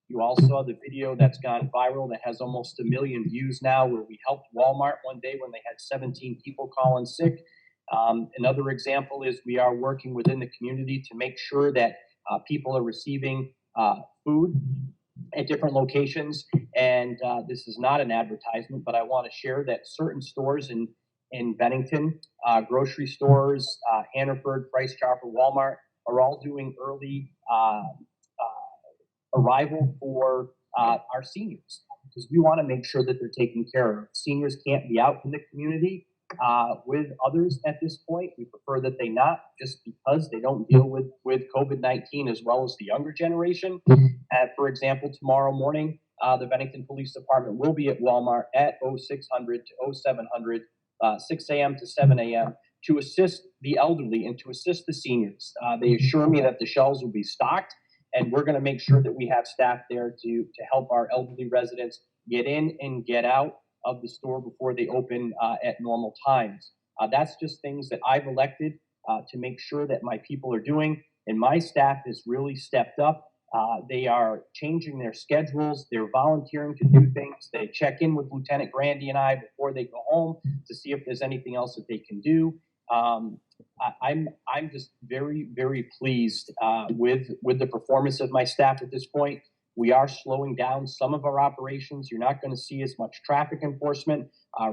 you all saw the video that's gone viral that has almost 1 million views now, where we helped Walmart one day when they had 17 people calling sick. Another example is we are working within the community to make sure that people are receiving food at different locations. And this is not an advertisement, but I want to share that certain stores in Bennington, grocery stores, Hannaford, Price Chopper, Walmart, are all doing early arrival for our seniors, because we want to make sure that they're taken care of. Seniors can't be out in the community with others at this point. We prefer that they not, just because they don't deal with COVID-19 as well as the younger generation. For example, tomorrow morning, the Bennington Police Department will be at Walmart at 0600 to 0700, 6 a.m. to 7 a.m. to assist the elderly and to assist the seniors. They assure me that the shelves will be stocked, and we're going to make sure that we have staff there to help our elderly residents get in and get out of the store before they open at normal times. That's just things that I've elected to make sure that my people are doing, and my staff has really stepped up. They are changing their schedules. They're volunteering to do things. They check in with Lieutenant Grandy and I before they go home to see if there's anything else that they can do. I'm just very, very pleased with the performance of my staff at this point. We are slowing down some of our operations. You're not going to see as much traffic enforcement.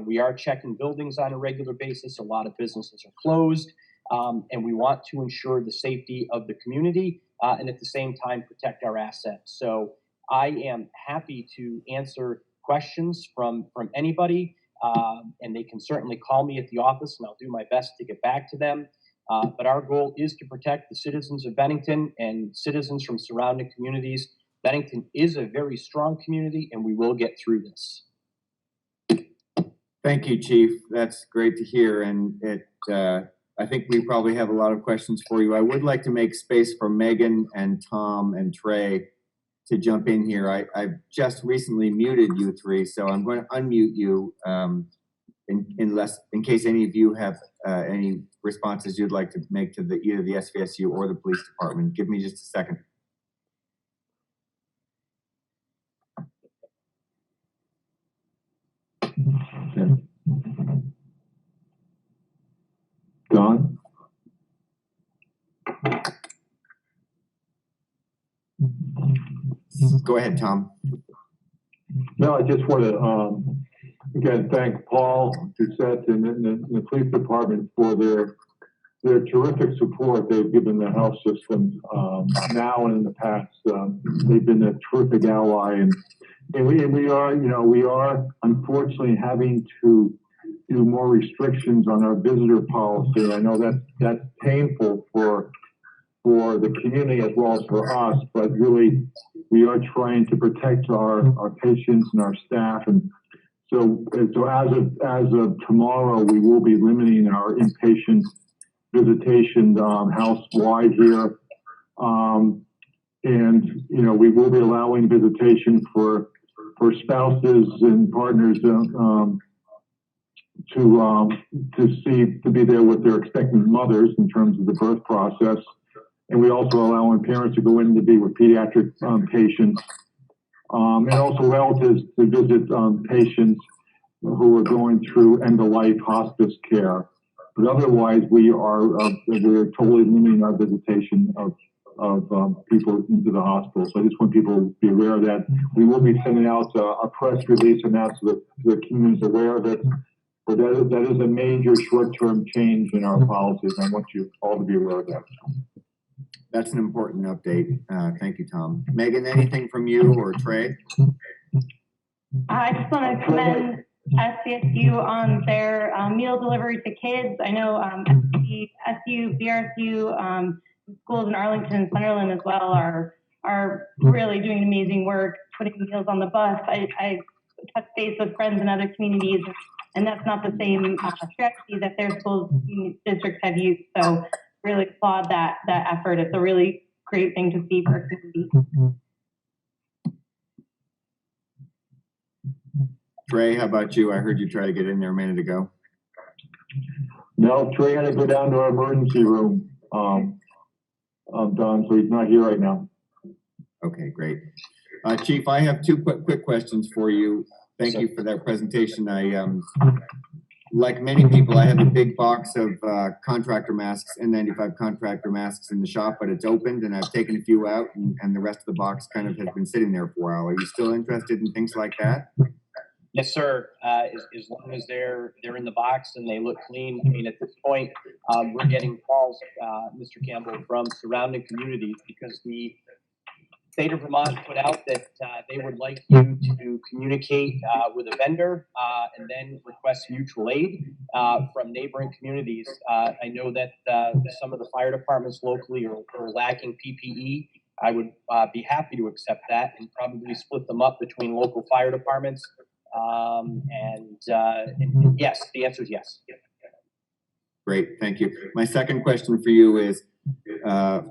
We are checking buildings on a regular basis. A lot of businesses are closed, and we want to ensure the safety of the community and at the same time protect our assets. So I am happy to answer questions from anybody, and they can certainly call me at the office, and I'll do my best to get back to them. But our goal is to protect the citizens of Bennington and citizens from surrounding communities. Bennington is a very strong community, and we will get through this. Thank you, Chief. That's great to hear. And I think we probably have a lot of questions for you. I would like to make space for Megan and Tom and Trey to jump in here. I've just recently muted you three, so I'm going to unmute you in case any of you have any responses you'd like to make to either the SVSU or the police department. Give me just a second. Okay. Don? Go ahead, Tom. No, I just want to, again, thank Paul, Doucette, and the police department for their terrific support they've given the health system now and in the past. They've been a terrific ally, and we are unfortunately having to do more restrictions on our visitor policy. I know that's painful for the community as well as for us, but really we are trying to protect our patients and our staff. And so as of tomorrow, we will be limiting our inpatient visitation house-wide here. And, you know, we will be allowing visitation for spouses and partners to be there with their expectant mothers in terms of the birth process. And we also allowing parents to go in to be with pediatric patients, and also relatives to visit patients who are going through end-of-life hospice care. But otherwise, we're totally limiting our visitation of people into the hospital. So I just want people to be aware of that. We will be sending out a press release and out so the community is aware of it. But that is a major short-term change in our policies. I want you all to be aware of that. That's an important update. Thank you, Tom. Megan, anything from you or Trey? I just want to commend SVSU on their meal delivery to kids. I know SU, BRSU, schools in Arlington and Sunderland as well are really doing amazing work putting meals on the bus. I touch base with friends in other communities, and that's not the same strategy that their schools districts have used. So really applaud that effort. It's a really great thing to see for our community. Trey, how about you? I heard you try to get in there a minute ago. No, Trey had to go down to our emergency room. I'm done, so he's not here right now. Okay, great. Chief, I have two quick questions for you. Thank you for that presentation. Like many people, I have a big box of contractor masks, N95 contractor masks in the shop, but it's opened and I've taken a few out and the rest of the box kind of has been sitting there for a while. Are you still interested in things like that? Yes, sir. As long as they're in the box and they look clean. I mean, at this point, we're getting calls, Mr. Campbell, from surrounding communities because the state of Vermont put out that they would like you to communicate with a vendor and then request mutual aid from neighboring communities. I know that some of the fire departments locally are lacking PPE. I would be happy to accept that and probably split them up between local fire departments. And yes, the answer is yes. Great, thank you. My second question for you is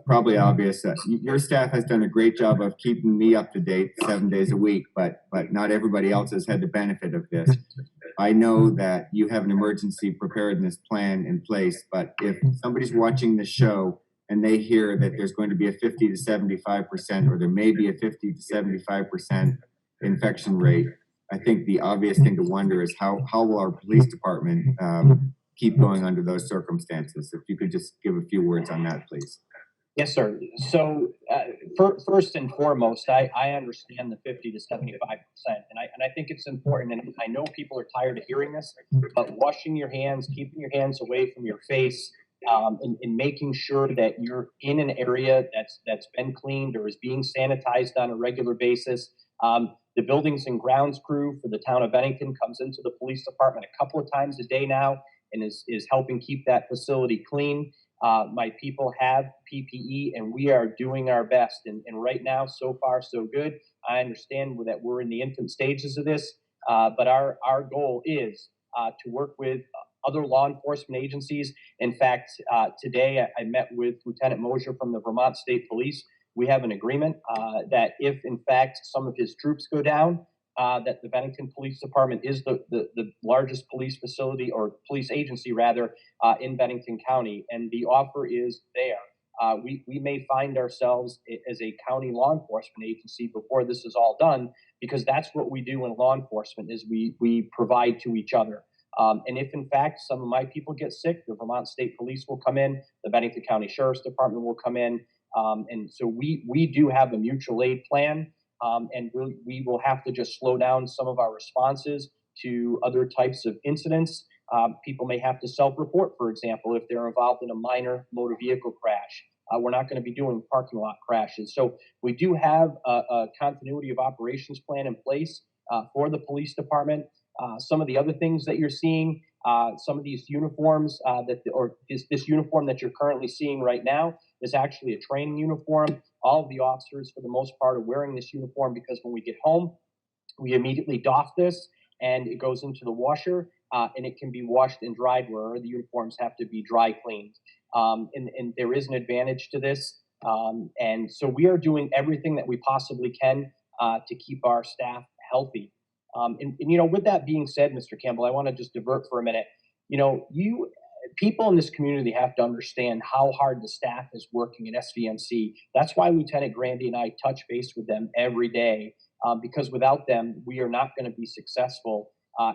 probably obvious. Your staff has done a great job of keeping me up to date 7 days a week, but not everybody else has had the benefit of this. I know that you have an emergency preparedness plan in place, but if somebody's watching the show and they hear that there's going to be a 50 to 75%, or there may be a 50 to 75% infection rate, I think the obvious thing to wonder is how will our police department keep going under those circumstances? If you could just give a few words on that, please. Yes, sir. So first and foremost, I understand the 50 to 75%, and I think it's important, and I know people are tired of hearing this, but washing your hands, keeping your hands away from your face, and making sure that you're in an area that's been cleaned or is being sanitized on a regular basis. The buildings and grounds crew for the town of Bennington comes into the police department a couple of times a day now and is helping keep that facility clean. My people have PPE, and we are doing our best. And right now, so far, so good. I understand that we're in the infant stages of this, but our goal is to work with other law enforcement agencies. In fact, today I met with Lieutenant Mosier from the Vermont State Police. We have an agreement that if, in fact, some of his troops go down, that the Bennington Police Department is the largest police facility, or police agency rather, in Bennington County, and the offer is there. We may find ourselves as a county law enforcement agency before this is all done, because that's what we do in law enforcement, is we provide to each other. And if in fact some of my people get sick, the Vermont State Police will come in, the Bennington County Sheriff's Department will come in, and so we do have a mutual aid plan. And we will have to just slow down some of our responses to other types of incidents. People may have to self-report, for example, if they're involved in a minor motor vehicle crash. We're not going to be doing parking lot crashes. So we do have a continuity of operations plan in place for the police department. Some of the other things that you're seeing, some of these uniforms this uniform that you're currently seeing right now is actually a training uniform. All of the officers, for the most part, are wearing this uniform because when we get home, we immediately doff this and it goes into the washer, and it can be washed and dried, where the uniforms have to be dry cleaned. And there is an advantage to this. And so we are doing everything that we possibly can to keep our staff healthy. And with that being said, Mr. Campbell, I want to just divert for a minute. People in this community have to understand how hard the staff is working at SVMC. That's why Lieutenant Grandy and I touch base with them every day, because without them, we are not going to be successful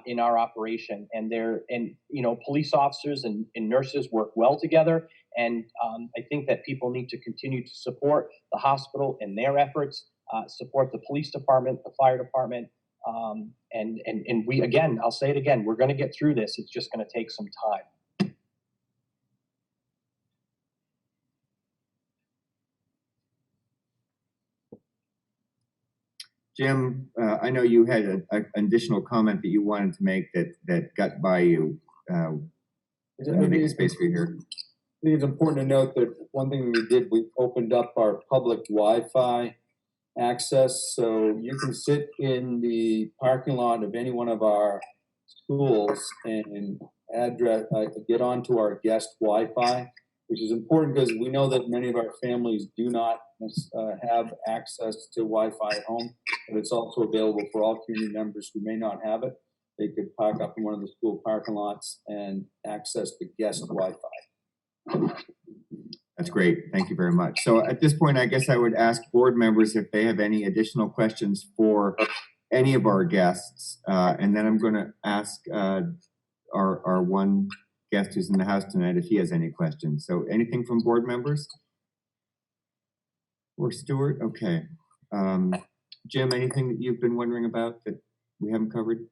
in our operation. And police officers and nurses work well together. And I think that people need to continue to support the hospital in their efforts, support the police department, the fire department. And we, again, I'll say it again, we're going to get through this. It's just going to take some time. Jim, I know you had an additional comment that you wanted to make that got by you. Let me make space for you here. I think it's important to note that one thing we did, we opened up our public Wi-Fi access, so you can sit in the parking lot of any one of our schools and get onto our guest Wi-Fi, which is important because we know that many of our families do not have access to Wi-Fi at home, but it's also available for all community members who may not have it. They could park up in one of the school parking lots and access the guest Wi-Fi. That's great. Thank you very much. So at this point, I guess I would ask board members if they have any additional questions for any of our guests. And then I'm going to ask our one guest who's in the house tonight if he has any questions. So anything from board members? Or Stuart? Okay. Jim, anything that you've been wondering about that we haven't covered?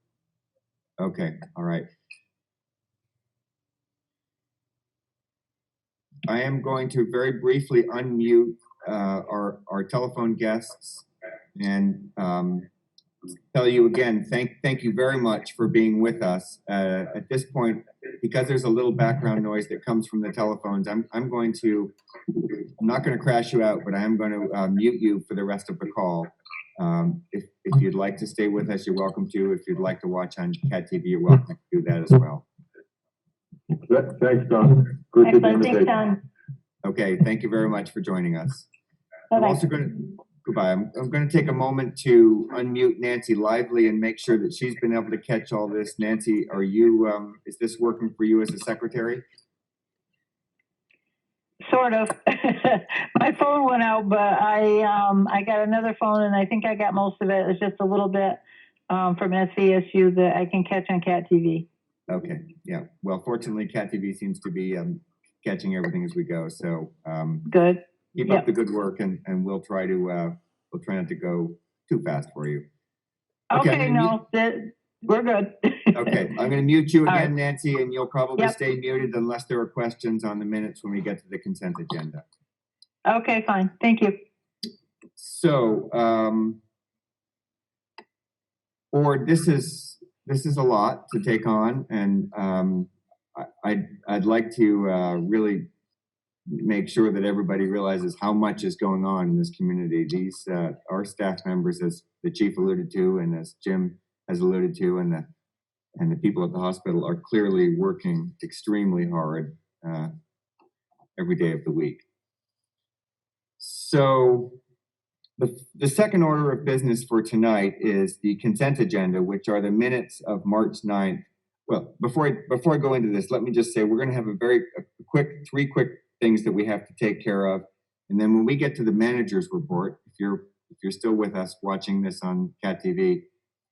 Okay. All right. I am going to very briefly unmute our telephone guests and tell you again, thank you very much for being with us. At this point, because there's a little background noise that comes from the telephones, I'm not going to crash you out, but I am going to mute you for the rest of the call. If you'd like to stay with us, you're welcome to. If you'd like to watch on Cat TV, you're welcome to do that as well. Thanks, Don. Excellent. Thanks, Don. Okay, thank you very much for joining us. Bye-bye. I'm also going to goodbye. I'm going to take a moment to unmute Nancy Lively and make sure that she's been able to catch all this. Nancy, are you? Is this working for you as a secretary? Sort of. My phone went out, but I got another phone, and I think I got most of it. It's just a little bit from SVSU that I can catch on Cat TV. Okay. Yeah. Well, fortunately, Cat TV seems to be catching everything as we go. So good. Keep up the good work, and we'll try not to go too fast for you. Okay, no, we're good. Okay, I'm going to mute you again, right. Nancy, and you'll probably stay muted unless there are questions on the minutes when we get to the consent agenda. Okay, fine. Thank you. So, board, this is a lot to take on, and I'd like to really make sure that everybody realizes how much is going on in this community. These, our staff members, as the chief alluded to, and as Jim has alluded to, and the people at the hospital are clearly working extremely hard every day of the week. So the second order of business for tonight is the consent agenda, which are the minutes of March 9th. Well, before I go into this, let me just say we're going to have three quick things that we have to take care of, and then when we get to the manager's report, if you're still with us watching this on Cat TV,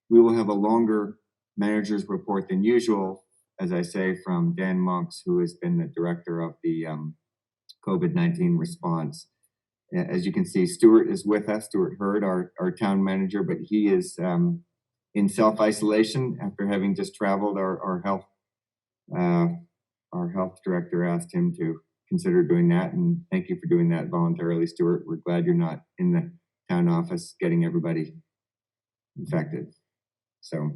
we will have a longer manager's report than usual, as I say, from Dan Monks, who has been the director of the COVID-19 response. As you can see, Stuart is with us, Stuart Hurd, our town manager, but he is in self-isolation after having just traveled. Our health director asked him to consider doing that, and thank you for doing that voluntarily, Stuart. We're glad you're not in the town office getting everybody infected. So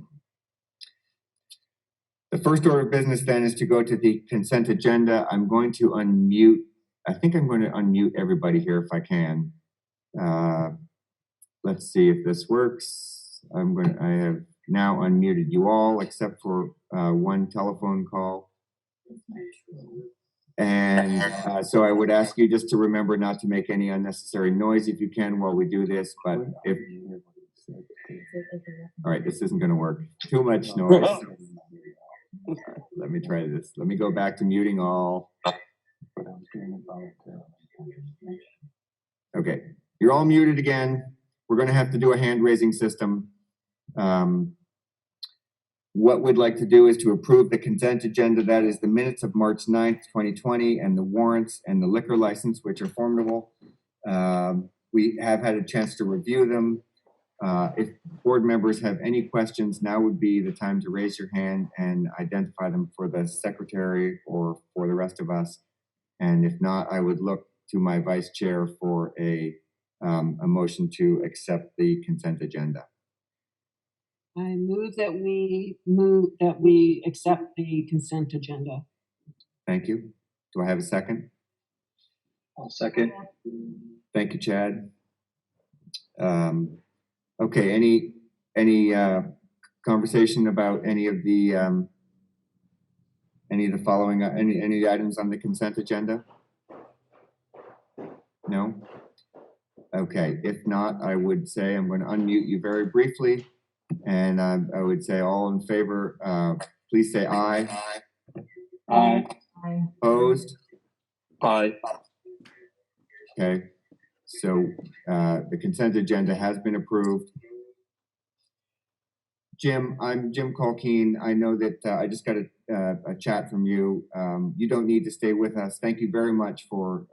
the first order of business then is to go to the consent agenda. I'm going to unmute. I think I'm going to unmute everybody here if I can. Let's see if this works. I have now unmuted you all except for one telephone call. And so I would ask you just to remember not to make any unnecessary noise if you can while we do this, but if, all right, this isn't gonna work. Too much noise. Let me try this. Let me go back to muting all. Okay, you're all muted again. We're gonna have to do a hand raising system. What we'd like to do is to approve the consent agenda. That is the minutes of March 9th, 2020, and the warrants and the liquor license, which are formidable. We have had a chance to review them. If board members have any questions, now would be the time to raise your hand and identify them for the secretary or for the rest of us. And if not, I would look to my vice chair for a motion to accept the consent agenda. I move that we accept the consent agenda. Thank you. Do I have a second? I'll second. Thank you, Chad. Okay, any conversation about any of the following any items on the consent agenda? No? Okay, if not, I would say I'm going to unmute you very briefly. And I would say all in favor, please say aye. Aye. Opposed? Aye. Okay, so the consent agenda has been approved. Jim, I'm Jim Colkeen. I know that I just got a chat from you. You don't need to stay with us. Thank you very much for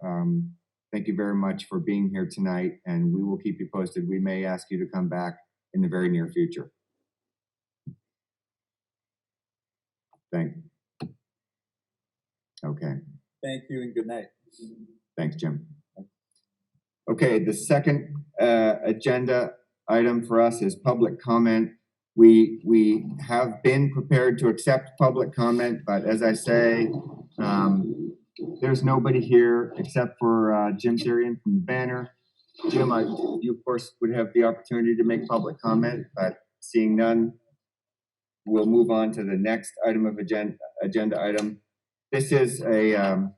being here tonight, and we will keep you posted. We may ask you to come back in the very near future. Thank you. Okay. Thank you and good night. Thanks, Jim. Okay, the second agenda item for us is public comment. We have been prepared to accept public comment, but as I say, there's nobody here except for Jim Syrian from the Banner. Jim, you of course would have the opportunity to make public comment, but seeing none, we'll move on to the next item of agenda item. This is a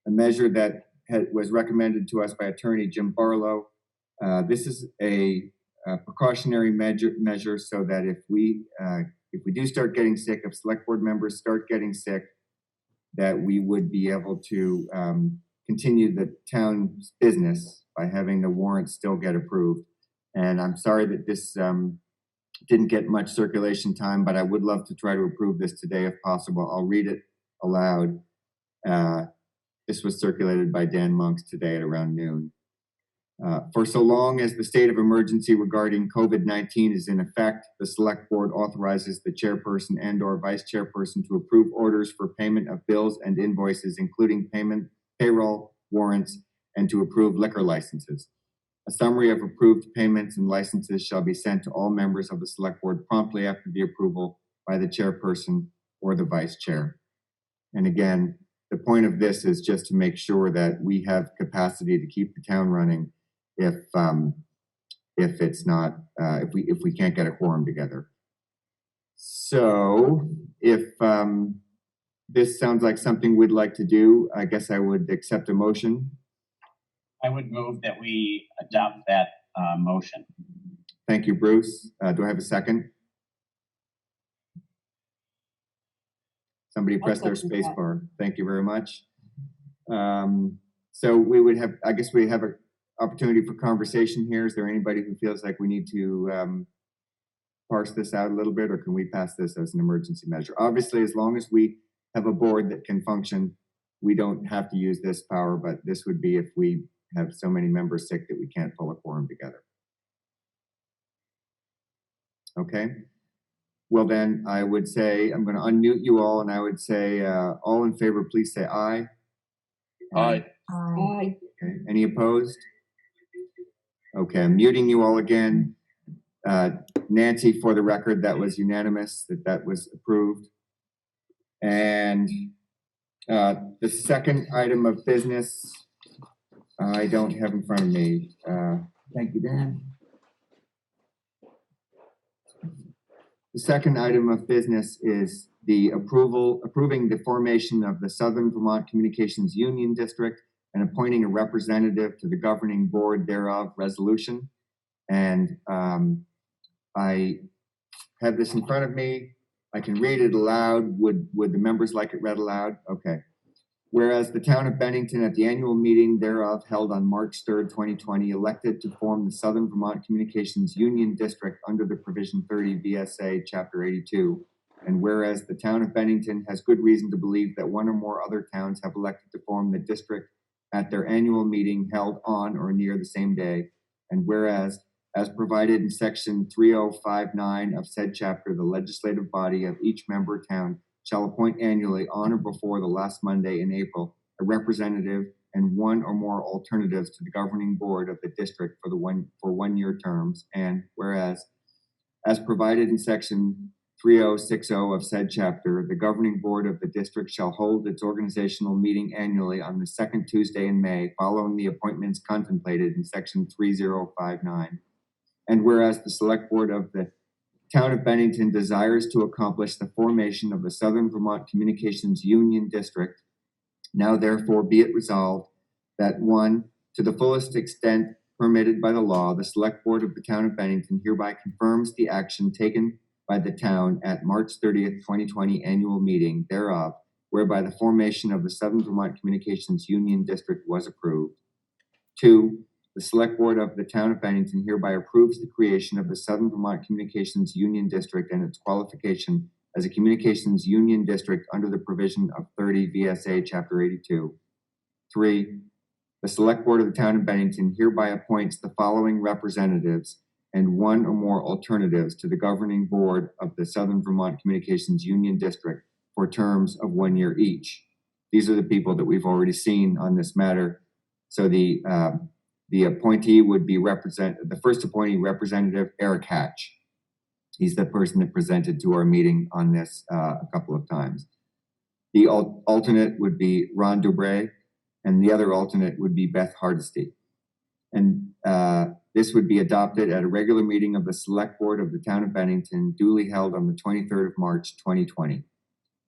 measure that was recommended to us by attorney Jim Barlow. This is a precautionary measure so that if we do start getting sick, if select board members start getting sick, that we would be able to continue the town's business by having the warrants still get approved. And I'm sorry that this didn't get much circulation time, but I would love to try to approve this today if possible. I'll read it aloud. This was circulated by Dan Monks today at around noon. For so long as the state of emergency regarding COVID-19 is in effect, the select board authorizes the chairperson and/or vice chairperson to approve orders for payment of bills and invoices, including payroll, warrants, and to approve liquor licenses. A summary of approved payments and licenses shall be sent to all members of the select board promptly after the approval by the chairperson or the vice chair. And again, the point of this is just to make sure that we have capacity to keep the town running if it's not, if we can't get a quorum together. So if this sounds like something we'd like to do, I guess I would accept a motion. I would move that we adopt that motion. Thank you, Bruce. Do I have a second? Somebody press their space bar. Thank you very much. So we would have, I guess we have an opportunity for conversation here. Is there anybody who feels like we need to parse this out a little bit, or can we pass this as an emergency measure? Obviously, as long as we have a board that can function, we don't have to use this power, but this would be if we have so many members sick that we can't pull a quorum together. Okay. Well, then I would say, I'm going to unmute you all, and I would say, all in favor, please say aye. Aye. Aye. Okay. Any opposed? Okay, I'm muting you all again. Nancy, for the record, that was unanimous, that was approved. And the second item of business, I don't have in front of me. Thank you, Dan. The second item of business is the approving the formation of the Southern Vermont Communications Union District and appointing a representative to the governing board thereof resolution. And I have this in front of me. I can read it aloud. Would the members like it read aloud? Okay. Whereas the town of Bennington at the annual meeting thereof held on March 3rd, 2020, elected to form the Southern Vermont Communications Union District under the Provision 30 VSA Chapter 82. And whereas the town of Bennington has good reason to believe that one or more other towns have elected to form the district at their annual meeting held on or near the same day. And whereas, as provided in Section 3059 of said chapter, the legislative body of each member town shall appoint annually on or before the last Monday in April a representative and one or more alternatives to the governing board of the district for 1-year terms. And whereas, as provided in Section 3060 of said chapter, the governing board of the district shall hold its organizational meeting annually on the second Tuesday in May, following the appointments contemplated in Section 3059. And whereas the select board of the town of Bennington desires to accomplish the formation of the Southern Vermont Communications Union District, now therefore be it resolved that 1, to the fullest extent permitted by the law, the select board of the town of Bennington hereby confirms the action taken by the town at March 30th, 2020 annual meeting thereof, whereby the formation of the Southern Vermont Communications Union District was approved. 2, the select board of the town of Bennington hereby approves the creation of the Southern Vermont Communications Union District and its qualification as a communications union district under the provision of 30 VSA Chapter 82. 3, the select board of the town of Bennington hereby appoints the following representatives and one or more alternatives to the governing board of the Southern Vermont Communications Union District for terms of 1 year each. These are the people that we've already seen on this matter. So the appointee would be the first appointee representative, Eric Hatch. He's the person that presented to our meeting on this a couple of times. The alternate would be Ron Dubray, and the other alternate would be Beth Hardesty. And this would be adopted at a regular meeting of the select board of the town of Bennington, duly held on the 23rd of March, 2020.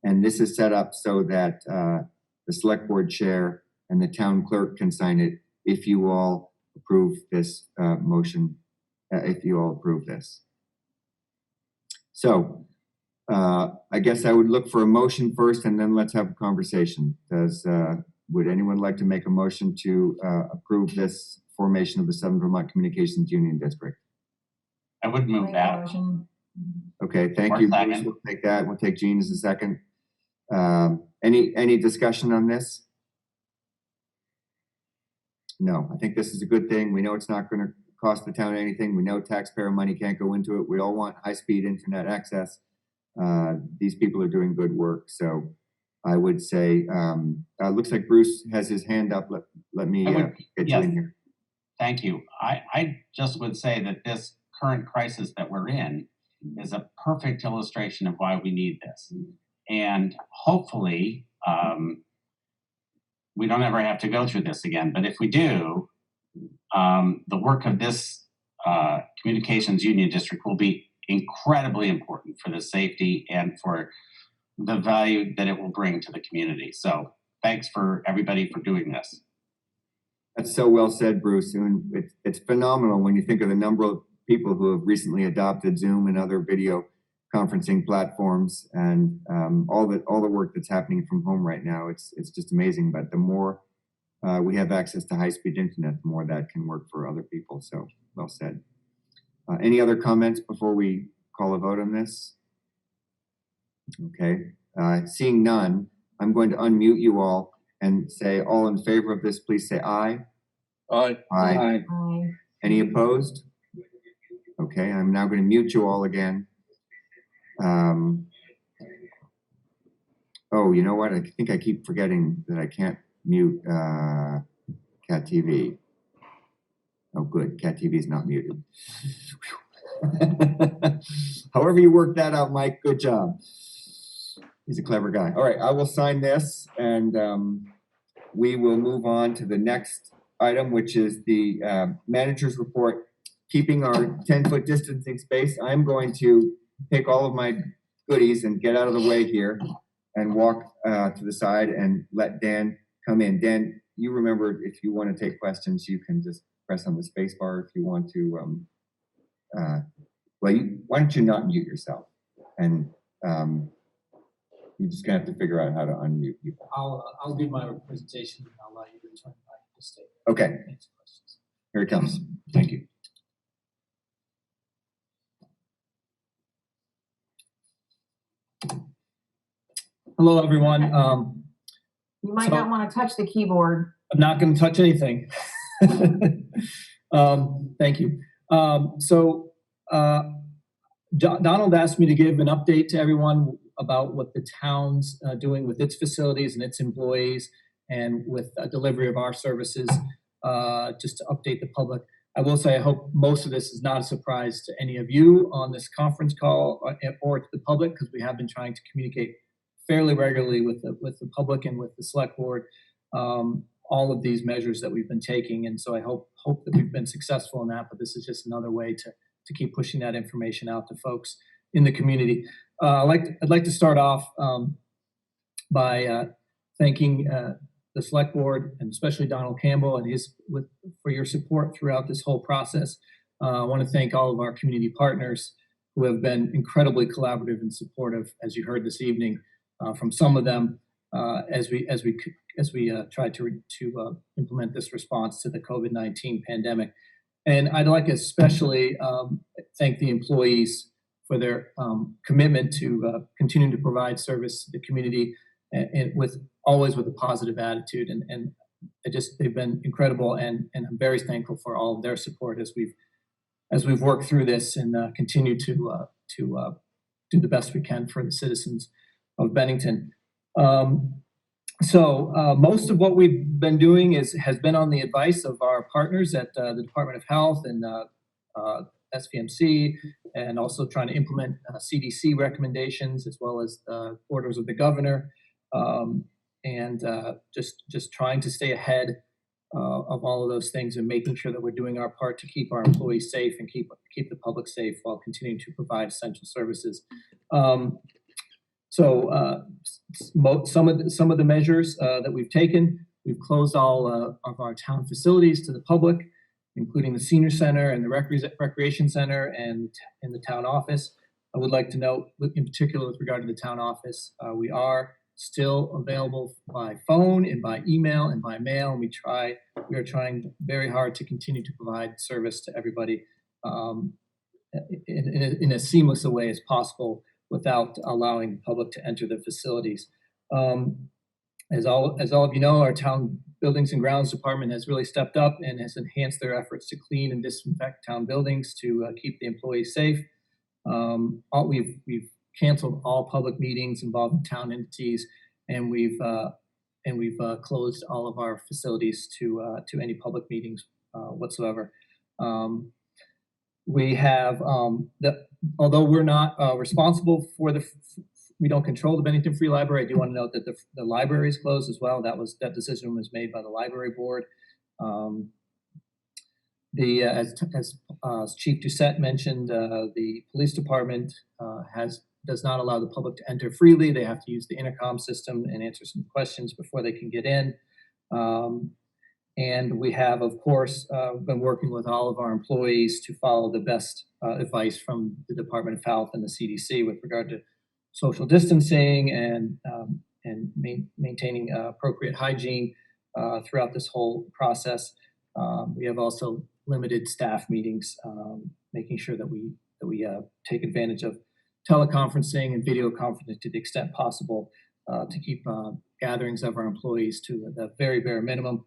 And this is set up so that the select board chair and the town clerk can sign it if you all approve this motion, if you all approve this. So I guess I would look for a motion first, and then let's have a conversation. Would anyone like to make a motion to approve this formation of the Southern Vermont Communications Union District? I would move that. Okay, thank Or you, second. Bruce. We'll take that. We'll take Jean as a second. Any discussion on this? No, I think this is a good thing. We know it's not going to cost the town anything. We know taxpayer money can't go into it. We all want high-speed internet access. These people are doing good work. So I would say, looks like Bruce has his hand up. Let me get you in here. Thank you. I just would say that this current crisis that we're in is a perfect illustration of why we need this. And hopefully, we don't ever have to go through this again. But if we do, the work of this communications union district will be incredibly important for the safety and for the value that it will bring to the community. So thanks for everybody for doing this. That's so well said, Bruce. And it's phenomenal when you think of the number of people who have recently adopted Zoom and other video conferencing platforms, and all the work that's happening from home right now. It's just amazing. But the more we have access to high-speed internet, the more that can work for other people. So well said. Any other comments before we call a vote on this? Okay. Seeing none, I'm going to unmute you all and say, all in favor of this, please say aye. Aye. Aye. Aye. Any opposed? Okay, I'm now going to mute you all again. Oh, you know what? I think I keep forgetting that I can't mute Cat TV. Oh, good. Cat TV is not muted. However you work that out, Mike, good job. He's a clever guy. All right, I will sign this, and we will move on to the next item, which is the manager's report, keeping our 10-foot distancing space. I'm going to take all of my goodies and get out of the way here and walk to the side and let Dan come in. Dan, you remember, if you want to take questions, you can just press on the space bar if you want to. Why don't you not mute yourself? And you're just gonna have to figure out how to unmute people. I'll do my presentation and I'll allow you to return back to the stage. Okay. Here it comes. Thank you. Hello, everyone. You might not want to touch the keyboard. I'm not going to touch anything. Thank you. Donald asked me to give an update to everyone about what the town's doing with its facilities and its employees and with delivery of our services, just to update the public. I will say I hope most of this is not a surprise to any of you on this conference call or to the public, because we have been trying to communicate fairly regularly with the public and with the select board, all of these measures that we've been taking. And so I hope that we've been successful in that, but this is just another way to keep pushing that information out to folks in the community. I'd like to start off by thanking the select board, and especially Donald Campbell and for your support throughout this whole process. I want to thank all of our community partners who have been incredibly collaborative and supportive, as you heard this evening from some of them, as we try to implement this response to the COVID-19 pandemic. And I'd like to especially thank the employees for their commitment to continuing to provide service to the community, and always with a positive attitude. And they've been incredible, and I'm very thankful for all of their support as we've worked through this and continue to do the best we can for the citizens of Bennington. Most of what we've been doing has been on the advice of our partners at the Department of Health and SVMC, and also trying to implement CDC recommendations as well as orders of the governor, and just trying to stay ahead of all of those things and making sure that we're doing our part to keep our employees safe and keep the public safe while continuing to provide essential services. Some of the measures that we've taken, we've closed all of our town facilities to the public, including the senior center and the recreation center and in the town office. I would like to note, in particular with regard to the town office, we are still available by phone and by email and by mail. And we are trying very hard to continue to provide service to everybody in as seamless a way as possible, without allowing the public to enter the facilities. As all of you know, our town buildings and grounds department has really stepped up and has enhanced their efforts to clean and disinfect town buildings to keep the employees safe. We've canceled all public meetings involving town entities, and we've closed all of our facilities to any public meetings whatsoever. We have although we're not responsible for we don't control the Bennington Free Library. I do want to note that the library is closed as well. That decision was made by the library board. As Chief Doucette mentioned, the police department does not allow the public to enter freely. They have to use the intercom system and answer some questions before they can get in. And we have, of course, been working with all of our employees to follow the best advice from the Department of Health and the CDC with regard to social distancing and maintaining appropriate hygiene throughout this whole process. We have also limited staff meetings, making sure that we take advantage of teleconferencing and video conferencing to the extent possible to keep gatherings of our employees to the very bare minimum.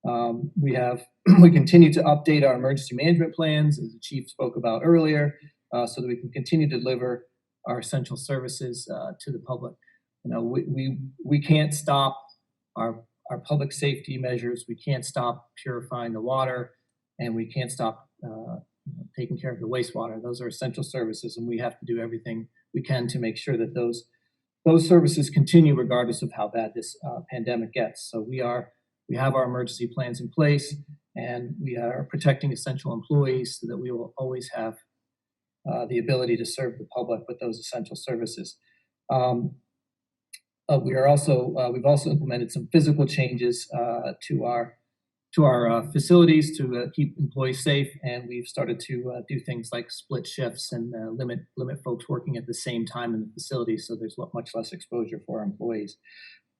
We continue to update our emergency management plans, as the chief spoke about earlier, so that we can continue to deliver our essential services to the public. We can't stop our public safety measures. We can't stop purifying the water, and we can't stop taking care of the wastewater. Those are essential services, and we have to do everything we can to make sure that those services continue regardless of how bad this pandemic gets. So we have our emergency plans in place, and we are protecting essential employees so that we will always have the ability to serve the public with those essential services. We've also implemented some physical changes to our facilities to keep employees safe, and we've started to do things like split shifts and limit folks working at the same time in the facility, so there's much less exposure for our employees.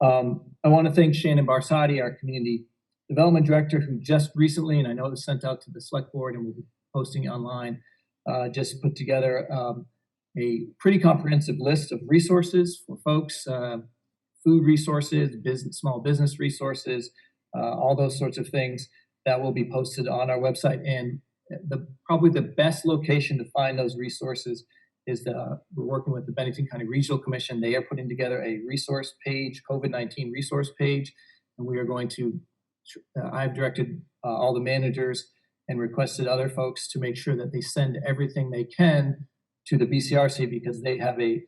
I want to thank Shannon Barsati, our community development director, who just recently, and I know it was sent out to the select board and we'll be posting it online, just put together a pretty comprehensive list of resources for folks, food resources, small business resources, all those sorts of things that will be posted on our website. And probably the best location to find those resources is we're working with the Bennington County Regional Commission. They are putting together a resource page, COVID-19 resource page, and we are going to, I've directed all the managers and requested other folks to make sure that they send everything they can to the BCRC, because they have an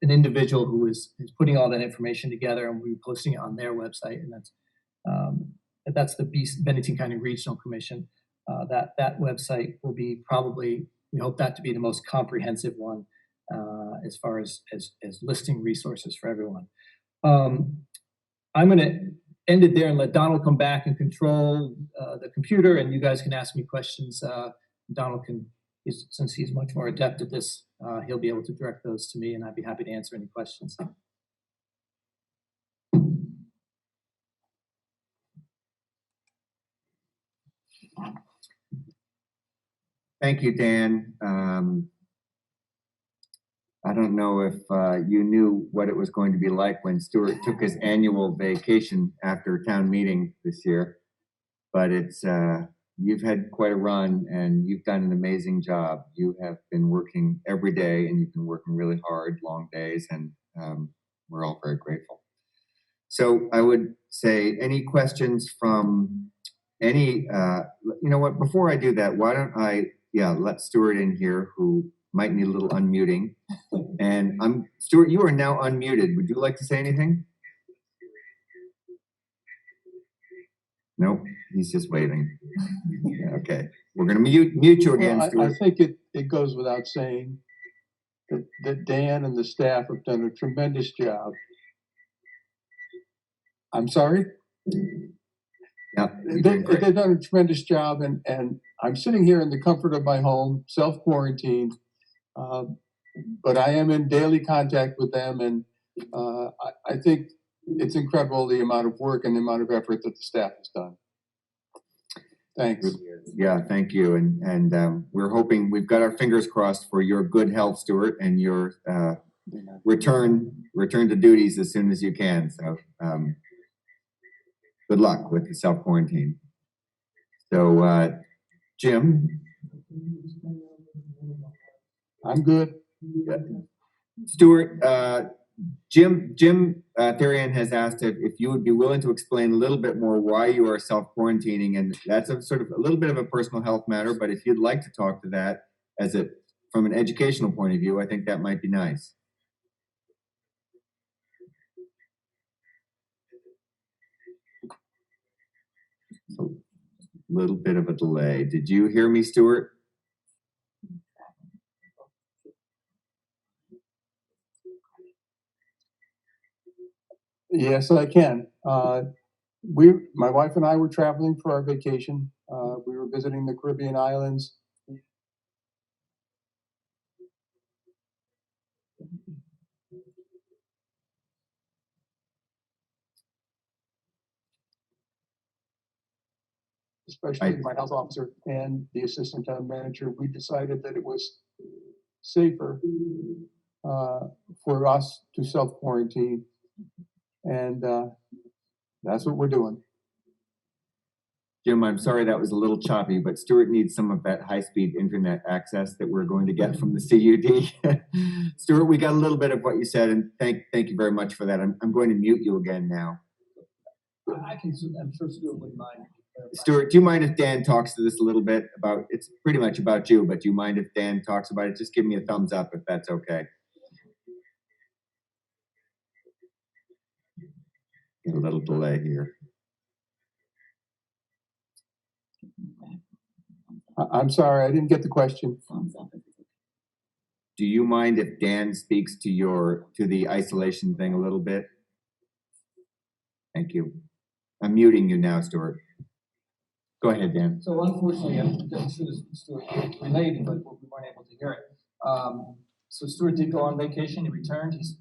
individual who is putting all that information together, and we're posting it on their website, and that's the Bennington County Regional Commission. That website will be probably, we hope that to be the most comprehensive one as far as listing resources for everyone. I'm going to end it there and let Donald come back and control the computer, and you guys can ask me questions. Donald can, since he's much more adept at this, he'll be able to direct those to me, and I'd be happy to answer any questions. Thank you, Dan. I don't know if you knew what it was going to be like when Stuart took his annual vacation after town meeting this year, but you've had quite a run, and you've done an amazing job. You have been working every day, and you've been working really hard, long days, and we're all very grateful. So I would say, any questions from any, you know what, before I do that, why don't I, let Stuart in here, who might need a little unmuting. And Stuart, you are now unmuted. Would you like to say anything? Nope, he's just waving. Okay, we're going to mute you again, Stuart. I think it goes without saying that Dan and the staff have done a tremendous job. I'm sorry? Yeah, they've done a tremendous job, and I'm sitting here in the comfort of my home, self-quarantined, but I am in daily contact with them, and I think it's incredible the amount of work and the amount of effort that the staff has done. Thanks. Yeah, thank you. And we're hoping, we've got our fingers crossed for your good health, Stuart, and your return to duties as soon as you can. So good luck with the self-quarantine. So Jim? I'm good. Stuart, Jim Therian has asked if you would be willing to explain a little bit more why you are self-quarantining, and that's a sort of a little bit of a personal health matter, but if you'd like to talk to that from an educational point of view, I think that might be nice. A little bit of a delay. Did you hear me, Stuart? Yes, I can. My wife and I were traveling for our vacation. We were visiting the Caribbean islands. Especially my health officer and the assistant town manager, we decided that it was safer for us to self-quarantine. And that's what we're doing. Jim, I'm sorry that was a little choppy, but Stuart needs some of that high-speed internet access that we're going to get from the CUD. Stuart, we got a little bit of what you said, and thank you very much for that. I'm going to mute you again now. I'm sure Stuart wouldn't mind. Stuart, do you mind if Dan talks to this a little bit about, it's pretty much about you, but do you mind if Dan talks about it? Just give me a thumbs up if that's okay. Get a little delay here. I'm sorry, I didn't get the question. Do you mind if Dan speaks to the isolation thing a little bit? Thank you. I'm muting you now, Stuart. Go ahead, Dan. So unfortunately, I'm sure Stuart relayed, but we weren't able to hear it. So Stuart did go on vacation. He returned. He's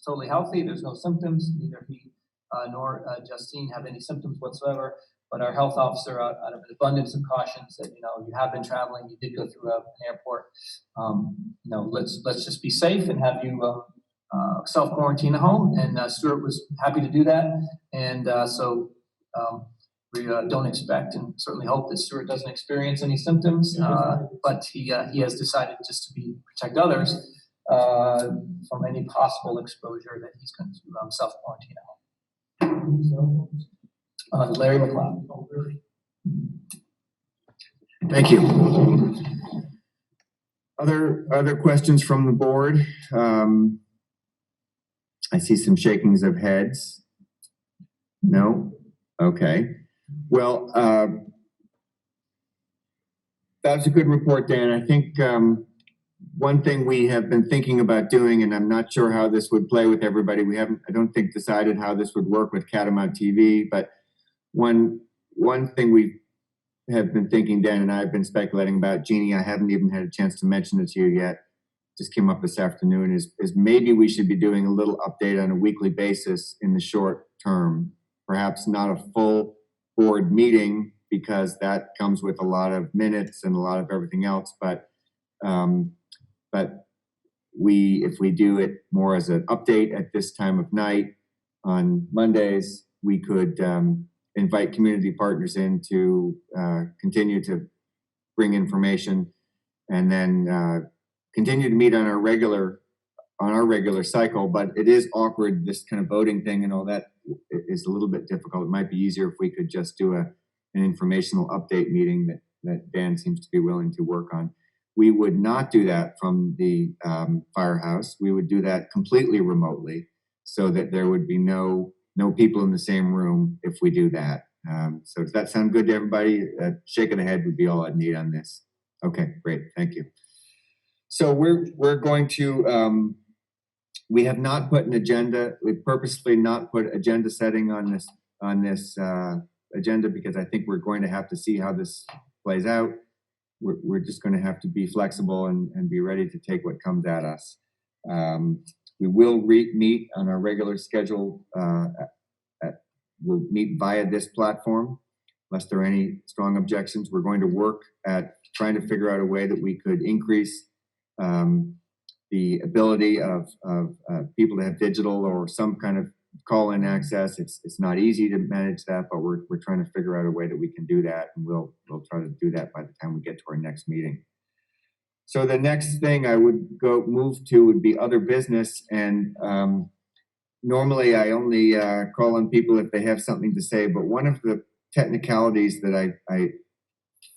totally healthy. There's no symptoms. Neither he nor Justine have any symptoms whatsoever. But our health officer, out of an abundance of caution, said, you have been traveling. You did go through an airport. Let's just be safe and have you self-quarantine at home. And Stuart was happy to do that. And we don't expect and certainly hope that Stuart doesn't experience any symptoms, but he has decided just to protect others from any possible exposure that he's going to self-quarantine at home. So, Larry McLeod. Thank you. Other questions from the board? I see some shakings of heads. No? Okay. Well, that's a good report, Dan. I think one thing we have been thinking about doing, and I'm not sure how this would play with everybody, I don't think decided how this would work with Catamount TV, but one thing we have been thinking, Dan and I have been speculating about, Jeannie, I haven't even had a chance to mention it to you yet, just came up this afternoon, is maybe we should be doing a little update on a weekly basis in the short term. Perhaps not a full board meeting, because that comes with a lot of minutes and a lot of everything else, but if we do it more as an update at this time of night on Mondays, we could invite community partners in to continue to bring information, and then continue to meet on our regular cycle. But it is awkward, this kind of voting thing and all that is a little bit difficult. It might be easier if we could just do an informational update meeting that Dan seems to be willing to work on. We would not do that from the firehouse. We would do that completely remotely, so that there would be no people in the same room if we do that. So does that sound good to everybody? Shake of the head would be all I'd need on this. Okay, great, thank you. So we're going to, we have not put an agenda, we've purposefully not put agenda setting on this agenda, because I think we're going to have to see how this plays out. We're just going to have to be flexible and be ready to take what comes at us. We will meet on our regular schedule. We'll meet via this platform, unless there are any strong objections. We're going to work at trying to figure out a way that we could increase the ability of people to have digital or some kind of call-in access. It's not easy to manage that, but we're trying to figure out a way that we can do that, and we'll try to do that by the time we get to our next meeting. So the next thing I would move to would be other business, and normally I only call on people if they have something to say, but one of the technicalities that I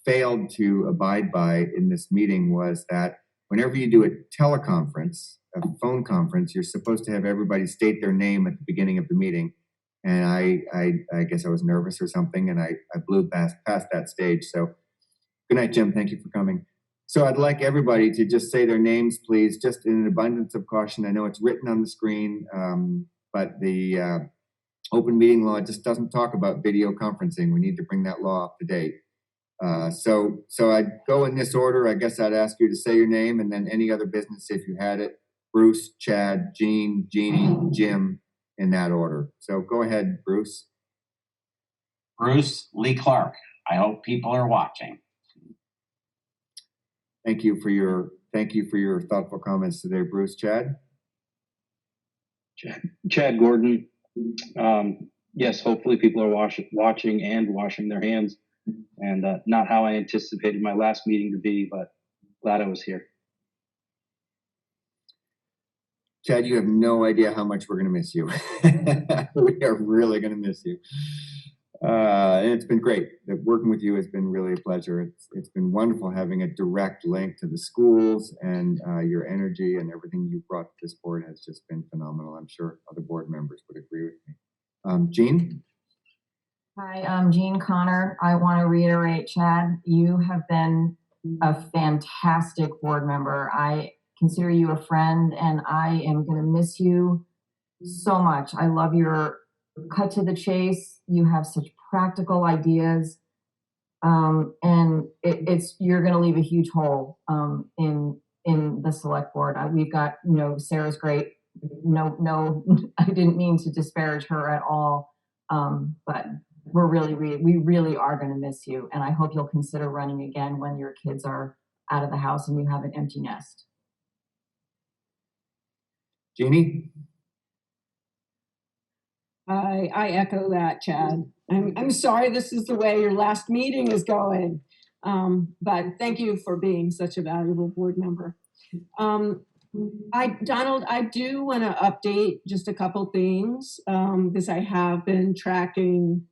failed to abide by in this meeting was that whenever you do a teleconference, a phone conference, you're supposed to have everybody state their name at the beginning of the meeting. And I guess I was nervous or something, and I blew past that stage. So good night, Jim. Thank you for coming. So I'd like everybody to just say their names, please, just in an abundance of caution. I know it's written on the screen, but the open meeting law just doesn't talk about video conferencing. We need to bring that law up to date. So I'd go in this order. I guess I'd ask you to say your name and then any other business if you had it. Bruce, Chad, Jean, Jeannie, Jim, in that order. So go ahead, Bruce. Bruce Lee Clark. I hope people are watching. Thank you for your thoughtful comments today, Bruce. Chad? Chad Gordon. Yes, hopefully people are watching and washing their hands, and not how I anticipated my last meeting to be, but glad I was here. Chad, you have no idea how much we're going to miss you. We are really going to miss you. And it's been great. Working with you has been really a pleasure. It's been wonderful having a direct link to the schools, and your energy and everything you brought to this board has just been phenomenal. I'm sure other board members would agree with me. Jean? Hi, I'm Jean Connor. I want to reiterate, Chad, you have been a fantastic board member. I consider you a friend, and I am going to miss you so much. I love your cut to the chase. You have such practical ideas, and you're going to leave a huge hole in the select board. We've got, Sarah's great. No, I didn't mean to disparage her at all, but we really are going to miss you, and I hope you'll consider running again when your kids are out of the house and you have an empty nest. Jeannie? I echo that, Chad. I'm sorry this is the way your last meeting is going, but thank you for being such a valuable board member. Donald, I do want to update just a couple things because I have been tracking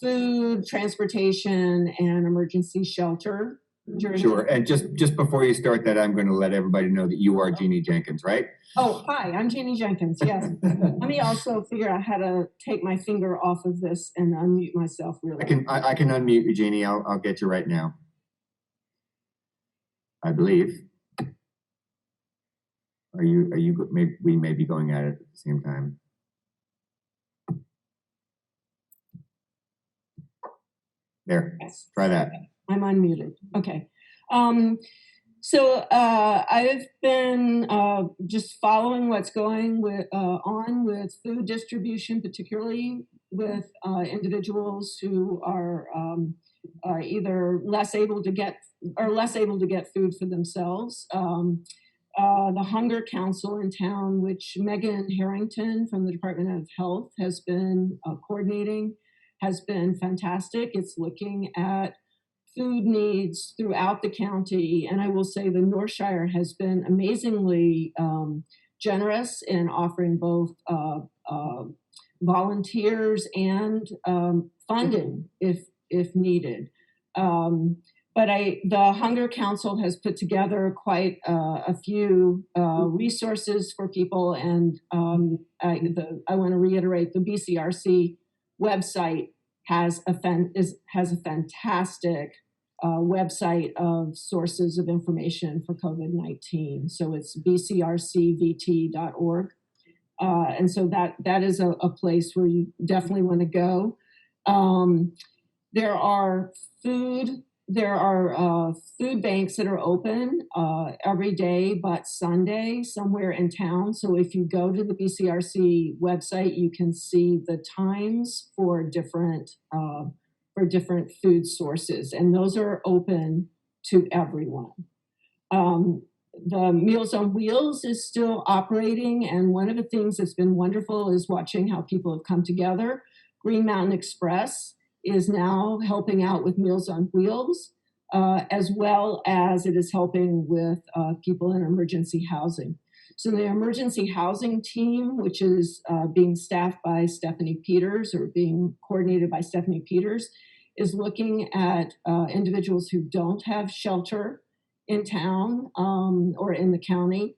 food, transportation, and emergency shelter. Sure. And just before you start that, I'm going to let everybody know that you are Jeannie Jenkins, right? Oh, hi, I'm Jeannie Jenkins, yes. Let me also figure out how to take my finger off of this and unmute myself really. I can unmute you, Jeannie. I'll get you right now. I believe. Are you, maybe we may be going at it at the same time. There, yes. Try that. I'm unmuted. Okay. So I've been just following what's going on with food distribution, particularly with individuals who are either less able to get food for themselves. The Hunger Council in town, which Megan Harrington from the Department of Health has been coordinating, has been fantastic. It's looking at food needs throughout the county. And I will say the Northshire has been amazingly generous in offering both volunteers and funding if needed. But the Hunger Council has put together quite a few resources for people. And I want to reiterate, the BCRC website has a fantastic website of sources of information for COVID-19. So it's bcrcvt.org. And so that is a place where you definitely want to go. There are food banks that are open every day but Sunday somewhere in town. So if you go to the BCRC website, you can see the times for different food sources, and those are open to everyone. The Meals on Wheels is still operating, and one of the things that's been wonderful is watching how people have come together. Green Mountain Express is now helping out with Meals on Wheels, as well as it is helping with people in emergency housing. So the emergency housing team, which is being staffed by Stephanie Peters or being coordinated by Stephanie Peters, is looking at individuals who don't have shelter in town or in the county.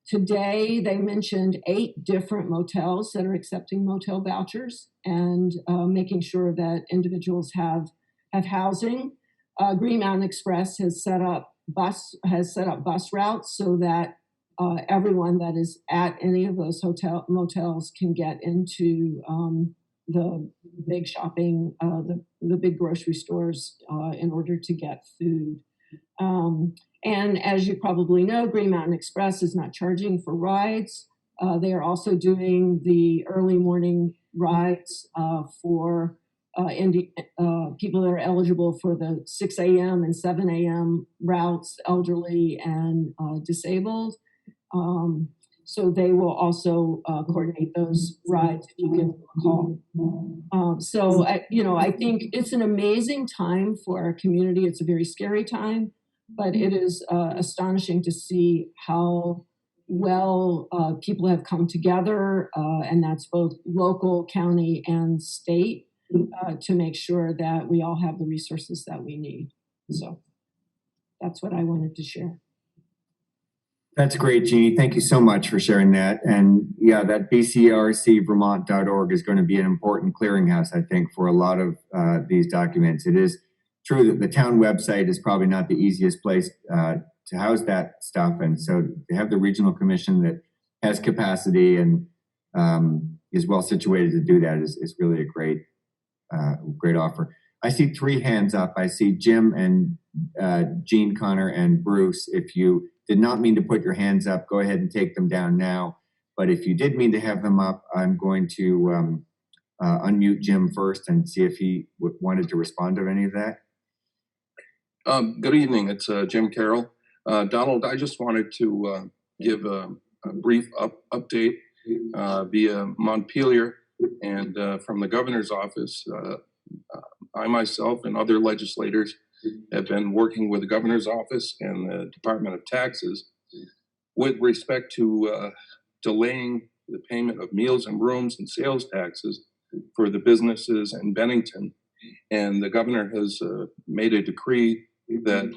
Today, they mentioned 8 different motels that are accepting motel vouchers and making sure that individuals have housing. Green Mountain Express has set up bus routes so that everyone that is at any of those motels can get into the big shopping, the big grocery stores in order to get food. And as you probably know, Green Mountain Express is not charging for rides. They are also doing the early morning rides for people that are eligible for the 6 a.m. and 7 a.m. routes, elderly and disabled. So they will also coordinate those rides if you give them a call. So I think it's an amazing time for our community. It's a very scary time, but it is astonishing to see how well people have come together, and that's both local, county, and state, to make sure that we all have the resources that we need. So that's what I wanted to share. That's great, Jeannie. Thank you so much for sharing that. And yeah, that bcrcvermont.org is going to be an important clearinghouse, I think, for a lot of these documents. It is true that the town website is probably not the easiest place to house that stuff. And so to have the regional commission that has capacity and is well situated to do that is really a great offer. I see 3 hands up. I see Jim and Jean, Connor, and Bruce. If you did not mean to put your hands up, go ahead and take them down now. But if you did mean to have them up, I'm going to unmute Jim first and see if he wanted to respond to any of that. Good evening. It's Jim Carroll. Donald, I just wanted to give a brief update via Montpelier and from the governor's office. I myself and other legislators have been working with the governor's office and the Department of Taxes with respect to delaying the payment of meals and rooms and sales taxes for the businesses in Bennington. And the governor has made a decree that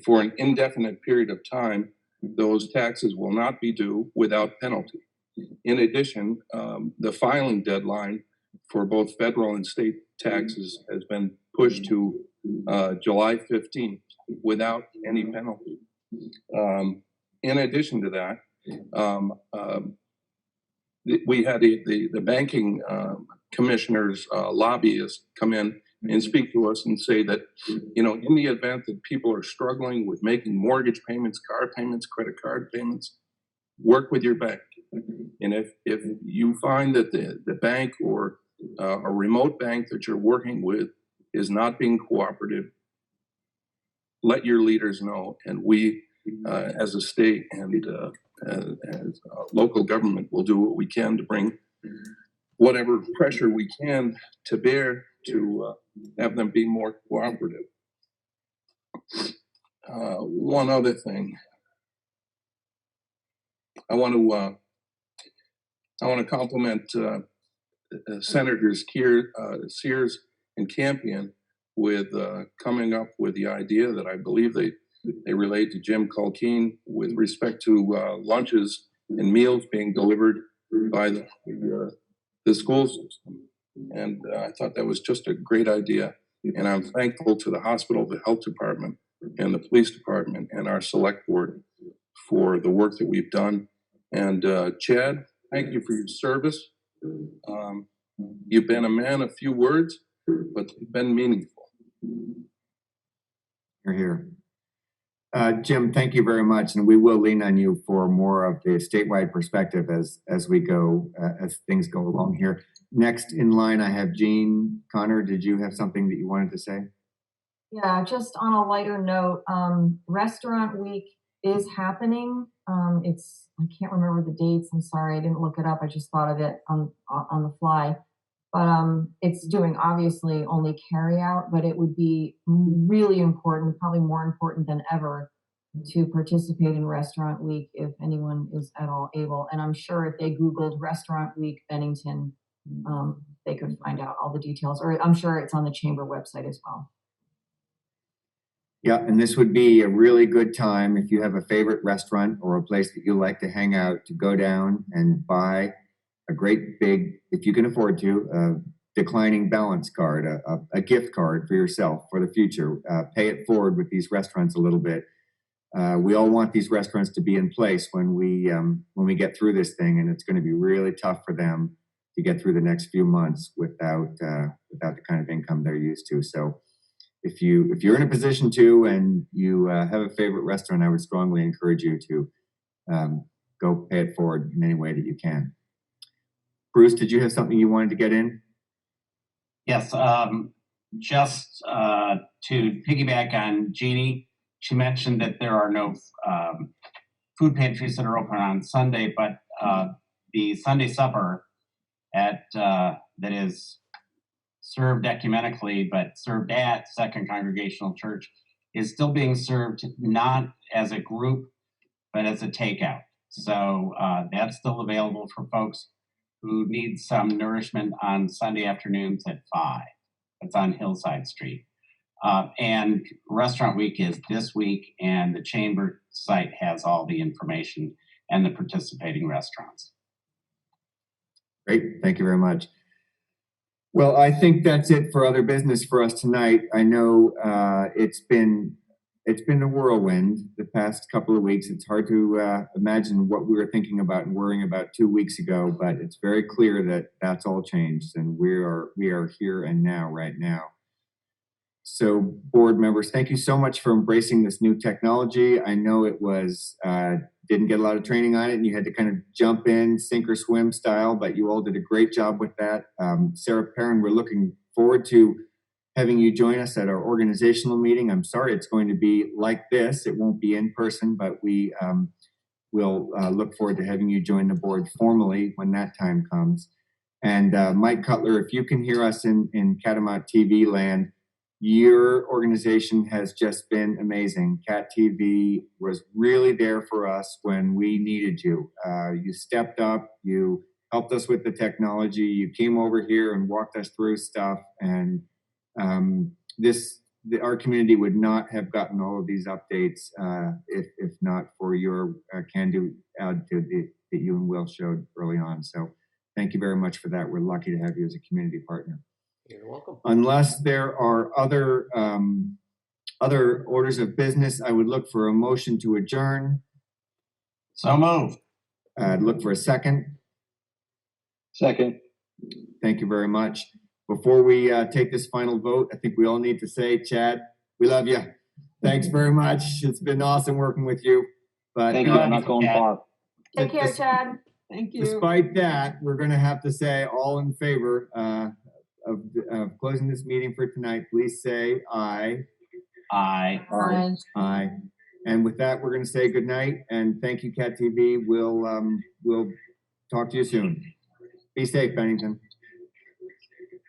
for an indefinite period of time, those taxes will not be due without penalty. In addition, the filing deadline for both federal and state taxes has been pushed to July 15th without any penalty. In addition to that, we had the banking commissioner's lobbyists come in and speak to us and say that, in the event that people are struggling with making mortgage payments, car payments, credit card payments, work with your bank. And if you find that the bank or a remote bank that you're working with is not being cooperative, let your leaders know. And we, as a state and as a local government, will do what we can to bring whatever pressure we can to bear to have them be more cooperative. One other thing, I want to compliment Senators Sears and Campion with coming up with the idea that I believe they relate to Jim Culkeen with respect to lunches and meals being delivered by the school system. And I thought that was just a great idea. And I'm thankful to the hospital, the health department, and the police department, and our select board for the work that we've done. And Chad, thank you for your service. You've been a man of few words, but you've been meaningful. You're here. Jim, thank you very much. And we will lean on you for more of the statewide perspective as we go, as things go along here. Next in line, I have Jean. Connor, did you have something that you wanted to say? Yeah, just on a lighter note, Restaurant Week is happening. I can't remember the dates. I'm sorry, I didn't look it up. I just thought of it on the fly. But it's doing obviously only carry out, but it would be really important, probably more important than ever, to participate in Restaurant Week if anyone is at all able. And I'm sure if they Googled Restaurant Week Bennington, they could find out all the details, or I'm sure it's on the chamber website as well. Yeah, and this would be a really good time if you have a favorite restaurant or a place that you like to hang out to go down and buy a great big, if you can afford to, declining balance card, a gift card for yourself for the future. Pay it forward with these restaurants a little bit. We all want these restaurants to be in place when we get through this thing, and it's going to be really tough for them to get through the next few months without the kind of income they're used to. So if you're in a position to and you have a favorite restaurant, I would strongly encourage you to go pay it forward in any way that you can. Bruce, did you have something you wanted to get in? Yes, just to piggyback on Jeannie, she mentioned that there are no food pantries that are open on Sunday, but the Sunday supper that is served ecumenically, but served at Second Congregational Church is still being served not as a group, but as a takeout. So that's still available for folks who need some nourishment on Sunday afternoons at 5. It's on Hillside Street. And Restaurant Week is this week, and the Chamber site has all the information and the participating restaurants. Great, thank you very much. Well, I think that's it for other business for us tonight. I know it's been a whirlwind the past couple of weeks. It's hard to imagine what we were thinking about and worrying about 2 weeks ago, but it's very clear that that's all changed, and we are here and now, right now. So, board members, thank you so much for embracing this new technology. I know it was didn't get a lot of training on it, and you had to kind of jump in, sink or swim style, but you all did a great job with that. Sarah Perrin, we're looking forward to having you join us at our organizational meeting. I'm sorry it's going to be like this. It won't be in person, but we will look forward to having you join the board formally when that time comes. And Mike Cutler, if you can hear us in Catamount TV land, your organization has just been amazing. Cat TV was really there for us when we needed you. You stepped up, you helped us with the technology, you came over here and walked us through stuff, and our community would not have gotten all of these updates if not for your can-do attitude that you and Will showed early on. So thank you very much for that. We're lucky to have you as a community partner. You're welcome. Unless there are other orders of business, I would look for a motion to adjourn. So moved. I'd look for a second. Second. Thank you very much. Before we take this final vote, I think we all need to say, Chad, we love you. Thanks very much. It's been awesome working with you. But Thank you. I'm not going far. Take care, Chad. Thank you. Despite that, we're going to have to say all in favor of closing this meeting for tonight. Please say aye. Aye. Aye. Aye. And with that, we're going to say good night and thank you, Cat TV. We'll talk to you soon. Be safe, Bennington.